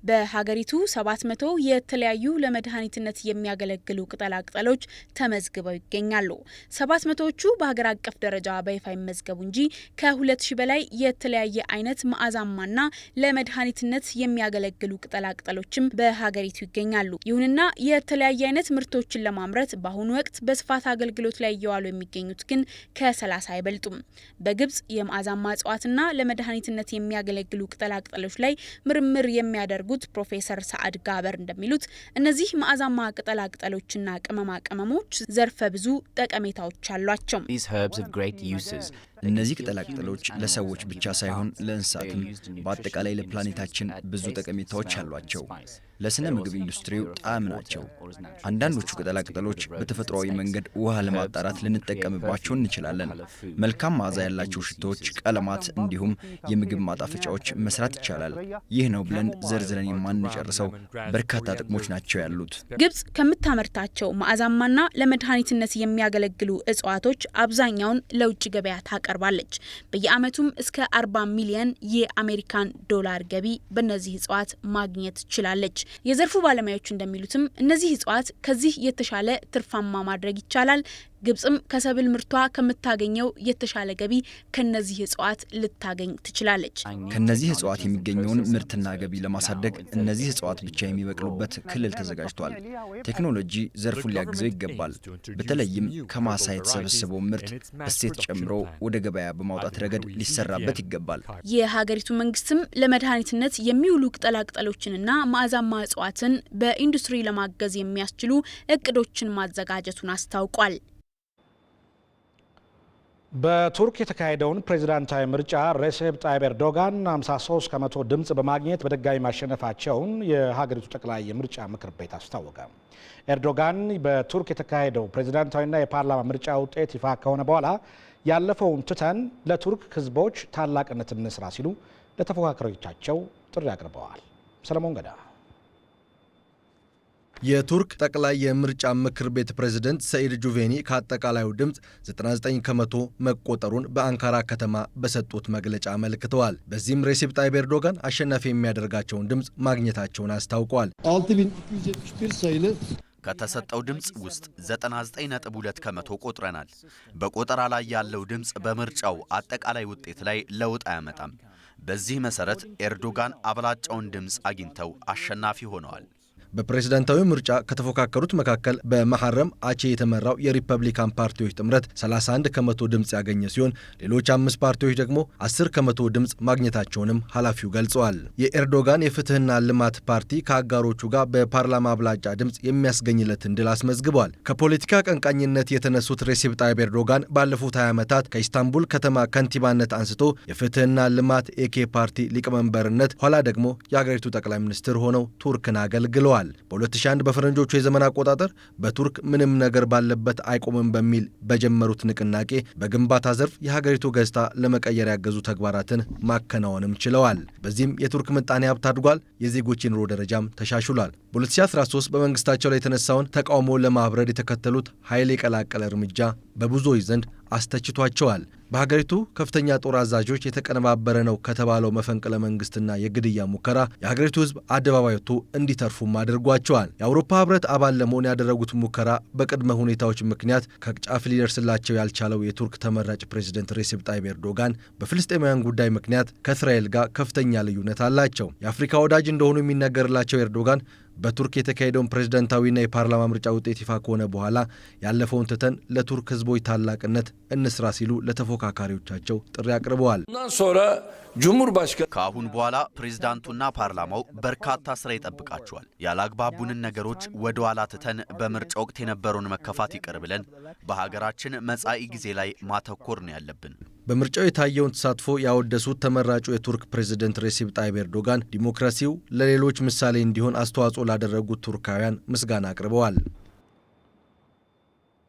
S26: በሀገሪቱ 700 የተለያዩ ለመድኃኒትነት የሚያገለግሉ ቅጠላቅጠሎች ተመዝግበው ይገኛሉ። 700ዎቹ በሀገር አቀፍ ደረጃ በይፋ ይመዝገቡ እንጂ ከ2000 በላይ የተለያየ አይነት መዓዛማና ለመድኃኒትነት የሚያገለግሉ ቅጠላቅጠሎችም በሀገሪቱ ይገኛሉ። ይሁንና የተለያየ አይነት ምርቶችን ለማምረት በአሁኑ ወቅት በስፋት አገልግሎት ላይ እየዋሉ የሚገኙት ግን ከ30 አይበልጡም። በግብጽ የመዓዛማ እጽዋትና ለመድኃኒትነት የሚያገለግሉ ቅጠላቅጠሎች ላይ ምርምር የሚያደርጉት ፕሮፌሰር ሰዓድ ጋበር እንደሚሉት እነዚህ መዓዛማ ቅጠላቅጠሎችና ቅመማ ቅመሞች ዘርፈ ብዙ ጠቀሜታዎች አሏቸው።
S27: እነዚህ ቅጠላቅጠሎች ለሰዎች ብቻ ሳይሆን ለእንስሳትም በአጠቃላይ ለፕላኔታችን ብዙ ጠቀሜታዎች አሏቸው። ለስነ ምግብ ኢንዱስትሪው ጣዕም ናቸው። አንዳንዶቹ ቅጠላቅጠሎች በተፈጥሯዊ መንገድ ውሃ ለማጣራት ልንጠቀምባቸው እንችላለን። መልካም መዓዛ ያላቸው ሽቶዎች፣ ቀለማት እንዲሁም የምግብ ማጣፈጫዎች መስራት ይቻላል። ይህ ነው ብለን ዘርዝረን የማንጨርሰው በርካታ ጥቅሞች ናቸው ያሉት።
S26: ግብጽ ከምታመርታቸው መዓዛማና ለመድኃኒትነት የሚያገለግሉ እጽዋቶች አብዛኛውን ለውጭ ገበያ ታቀርባለች። በየዓመቱም እስከ 40 ሚሊዮን የአሜሪካን ዶላር ገቢ በእነዚህ እጽዋት ማግኘት ችላለች። የዘርፉ ባለሙያዎች እንደሚሉትም እነዚህ እጽዋት ከዚህ የተሻለ ትርፋማ ማድረግ ይቻላል። ግብጽም ከሰብል ምርቷ ከምታገኘው የተሻለ ገቢ ከነዚህ እጽዋት ልታገኝ ትችላለች።
S27: ከነዚህ እጽዋት የሚገኘውን ምርትና ገቢ ለማሳደግ እነዚህ እጽዋት ብቻ የሚበቅሉበት ክልል ተዘጋጅቷል። ቴክኖሎጂ ዘርፉን ሊያግዘው ይገባል። በተለይም ከማሳ የተሰበሰበው ምርት እሴት ጨምሮ ወደ ገበያ በማውጣት ረገድ ሊሰራበት ይገባል።
S26: የሀገሪቱ መንግስትም ለመድኃኒትነት የሚውሉ ቅጠላቅጠሎችንና መዓዛማ እጽዋትን በኢንዱስትሪ ለማገዝ የሚያስችሉ እቅዶችን ማዘጋጀቱን አስታውቋል።
S1: በቱርክ የተካሄደውን ፕሬዝዳንታዊ ምርጫ ሬሴፕ ጣይብ ኤርዶጋን 53 ከመቶ ድምፅ በማግኘት በድጋሚ ማሸነፋቸውን የሀገሪቱ ጠቅላይ የምርጫ ምክር ቤት አስታወቀ። ኤርዶጋን በቱርክ የተካሄደው ፕሬዝዳንታዊና የፓርላማ ምርጫ ውጤት ይፋ ከሆነ በኋላ ያለፈውን ትተን ለቱርክ ህዝቦች ታላቅነት እንስራ ሲሉ ለተፎካካሪዎቻቸው ጥሪ አቅርበዋል። ሰለሞን ገዳ
S7: የቱርክ ጠቅላይ የምርጫ ምክር ቤት ፕሬዝዳንት ሰኢድ ጁቬኒ ከአጠቃላዩ ድምፅ 99 ከመቶ መቆጠሩን በአንካራ ከተማ በሰጡት መግለጫ አመልክተዋል። በዚህም ሬሴፕ ጣይብ ኤርዶጋን አሸናፊ የሚያደርጋቸውን ድምፅ ማግኘታቸውን አስታውቀዋል።
S8: ከተሰጠው ድምፅ ውስጥ 99.2 ከመቶ ቆጥረናል። በቆጠራ ላይ ያለው ድምፅ በምርጫው አጠቃላይ ውጤት ላይ ለውጥ አያመጣም። በዚህ መሰረት ኤርዶጋን አብላጫውን ድምፅ አግኝተው አሸናፊ ሆነዋል።
S7: በፕሬዝዳንታዊ ምርጫ ከተፎካከሩት መካከል በመሐረም አቼ የተመራው የሪፐብሊካን ፓርቲዎች ጥምረት 31 ከመቶ ድምፅ ያገኘ ሲሆን ሌሎች 5 ፓርቲዎች ደግሞ 10 ከመቶ ድምፅ ማግኘታቸውንም ኃላፊው ገልጸዋል። የኤርዶጋን የፍትህና ልማት ፓርቲ ከአጋሮቹ ጋር በፓርላማ አብላጫ ድምፅ የሚያስገኝለትን ድል አስመዝግበዋል። ከፖለቲካ ቀንቃኝነት የተነሱት ሬሴፕ ጣይብ ኤርዶጋን ባለፉት 20 ዓመታት ከኢስታንቡል ከተማ ከንቲባነት አንስቶ የፍትህና ልማት ኤኬ ፓርቲ ሊቀመንበርነት ኋላ ደግሞ የአገሪቱ ጠቅላይ ሚኒስትር ሆነው ቱርክን አገልግለዋል። በ2001 በፈረንጆቹ የዘመን አቆጣጠር በቱርክ ምንም ነገር ባለበት አይቆምም በሚል በጀመሩት ንቅናቄ በግንባታ ዘርፍ የሀገሪቱ ገጽታ ለመቀየር ያገዙ ተግባራትን ማከናወንም ችለዋል። በዚህም የቱርክ ምጣኔ ሀብት አድጓል፣ የዜጎች የኑሮ ደረጃም ተሻሽሏል። በ2013 በመንግስታቸው ላይ የተነሳውን ተቃውሞ ለማብረድ የተከተሉት ኃይል የቀላቀለ እርምጃ በብዙዎች ዘንድ አስተችቷቸዋል። በሀገሪቱ ከፍተኛ ጦር አዛዦች የተቀነባበረ ነው ከተባለው መፈንቅለ መንግስትና የግድያ ሙከራ የሀገሪቱ ሕዝብ አደባባይ ወጥቶ እንዲተርፉም አድርጓቸዋል። የአውሮፓ ህብረት አባል ለመሆን ያደረጉት ሙከራ በቅድመ ሁኔታዎች ምክንያት ከጫፍ ሊደርስላቸው ያልቻለው የቱርክ ተመራጭ ፕሬዝደንት ሬሴፕ ጣይብ ኤርዶጋን በፍልስጤማውያን ጉዳይ ምክንያት ከእስራኤል ጋር ከፍተኛ ልዩነት አላቸው። የአፍሪካ ወዳጅ እንደሆኑ የሚነገርላቸው ኤርዶጋን በቱርክ የተካሄደውን ፕሬዝዳንታዊና የፓርላማ ምርጫ ውጤት ይፋ ከሆነ በኋላ ያለፈውን ትተን ለቱርክ ህዝቦች ታላቅነት እንስራ ሲሉ ለተፎካካሪዎቻቸው ጥሪ አቅርበዋል።
S8: ከአሁን በኋላ ፕሬዝዳንቱና ፓርላማው በርካታ ስራ ይጠብቃቸዋል። ያላግባቡንን ነገሮች ወደ ኋላ ትተን በምርጫ ወቅት የነበረውን መከፋት ይቅር ብለን በሀገራችን መጻኢ ጊዜ ላይ ማተኮር ነው ያለብን።
S7: በምርጫው የታየውን ተሳትፎ ያወደሱት ተመራጩ የቱርክ ፕሬዝዳንት ሬሴፕ ጣይብ ኤርዶጋን ዲሞክራሲው ለሌሎች ምሳሌ እንዲሆን አስተዋጽኦ ላደረጉት ቱርካውያን ምስጋና አቅርበዋል።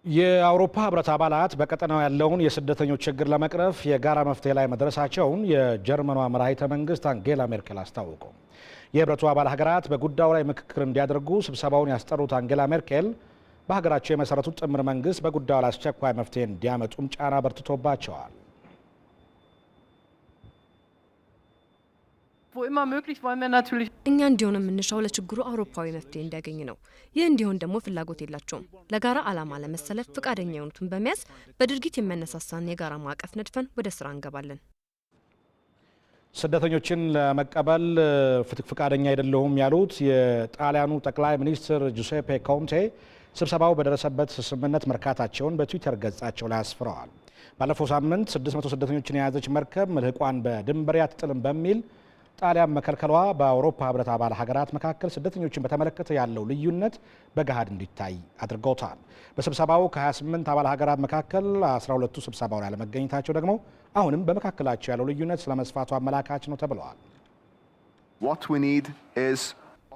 S1: የአውሮፓ ህብረት አባላት በቀጠናው ያለውን የስደተኞች ችግር ለመቅረፍ የጋራ መፍትሄ ላይ መድረሳቸውን የጀርመኗ መራሒተ መንግስት አንጌላ ሜርኬል አስታወቁ። የህብረቱ አባል ሀገራት በጉዳዩ ላይ ምክክር እንዲያደርጉ ስብሰባውን ያስጠሩት አንጌላ ሜርኬል በሀገራቸው የመሰረቱት ጥምር መንግስት በጉዳዩ ላይ አስቸኳይ መፍትሄ እንዲያመጡም ጫና በርትቶባቸዋል።
S9: እኛ እንዲሆን የምንሻው ለችግሩ አውሮፓዊ መፍትሄ እንዲያገኝ ነው። ይህ እንዲሆን ደግሞ ፍላጎት የላቸውም። ለጋራ ዓላማ ለመሰለፍ ፈቃደኛ የሆኑትን በመያዝ በድርጊት የሚያነሳሳን የጋራ ማዕቀፍ ነድፈን ወደ ስራ እንገባለን።
S1: ስደተኞችን ለመቀበል ፈቃደኛ አይደለሁም ያሉት የጣሊያኑ ጠቅላይ ሚኒስትር ጁሴፔ ኮንቴ ስብሰባው በደረሰበት ስምምነት መርካታቸውን በትዊተር ገጻቸው ላይ አስፍረዋል። ባለፈው ሳምንት 600 ስደተኞችን የያዘች መርከብ መልህቋን በድንበር አትጥልም በሚል ጣሊያን መከልከሏ በአውሮፓ ህብረት አባል ሀገራት መካከል ስደተኞችን በተመለከተ ያለው ልዩነት በገሃድ እንዲታይ አድርገውታል። በስብሰባው ከ28 አባል ሀገራት መካከል 12ቱ ስብሰባው ላይ አለመገኘታቸው ደግሞ አሁንም በመካከላቸው ያለው ልዩነት ስለመስፋቱ አመላካች ነው ተብለዋል።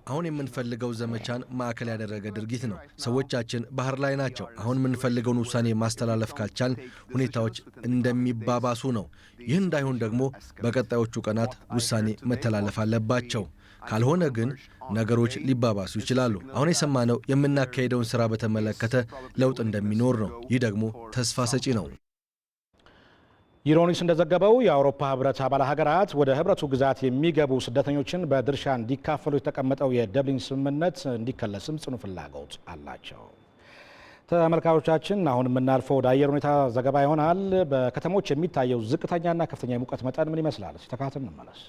S7: አሁን የምንፈልገው ዘመቻን ማዕከል ያደረገ ድርጊት ነው። ሰዎቻችን ባህር ላይ ናቸው። አሁን የምንፈልገውን ውሳኔ ማስተላለፍ ካልቻል ሁኔታዎች እንደሚባባሱ ነው። ይህ እንዳይሆን ደግሞ በቀጣዮቹ ቀናት ውሳኔ መተላለፍ አለባቸው። ካልሆነ ግን ነገሮች ሊባባሱ ይችላሉ። አሁን የሰማነው የምናካሄደውን ስራ በተመለከተ ለውጥ እንደሚኖር ነው። ይህ ደግሞ ተስፋ ሰጪ ነው።
S1: ዩሮኒውስ እንደዘገበው የአውሮፓ ህብረት አባል ሀገራት ወደ ህብረቱ ግዛት የሚገቡ ስደተኞችን በድርሻ እንዲካፈሉ የተቀመጠው የደብሊን ስምምነት እንዲከለስም ጽኑ ፍላጎት አላቸው። ተመልካቾቻችን አሁን የምናልፈው ወደ አየር ሁኔታ ዘገባ ይሆናል። በከተሞች የሚታየው ዝቅተኛና ከፍተኛ የሙቀት መጠን ምን ይመስላል? ተከታትለን እንመለስ።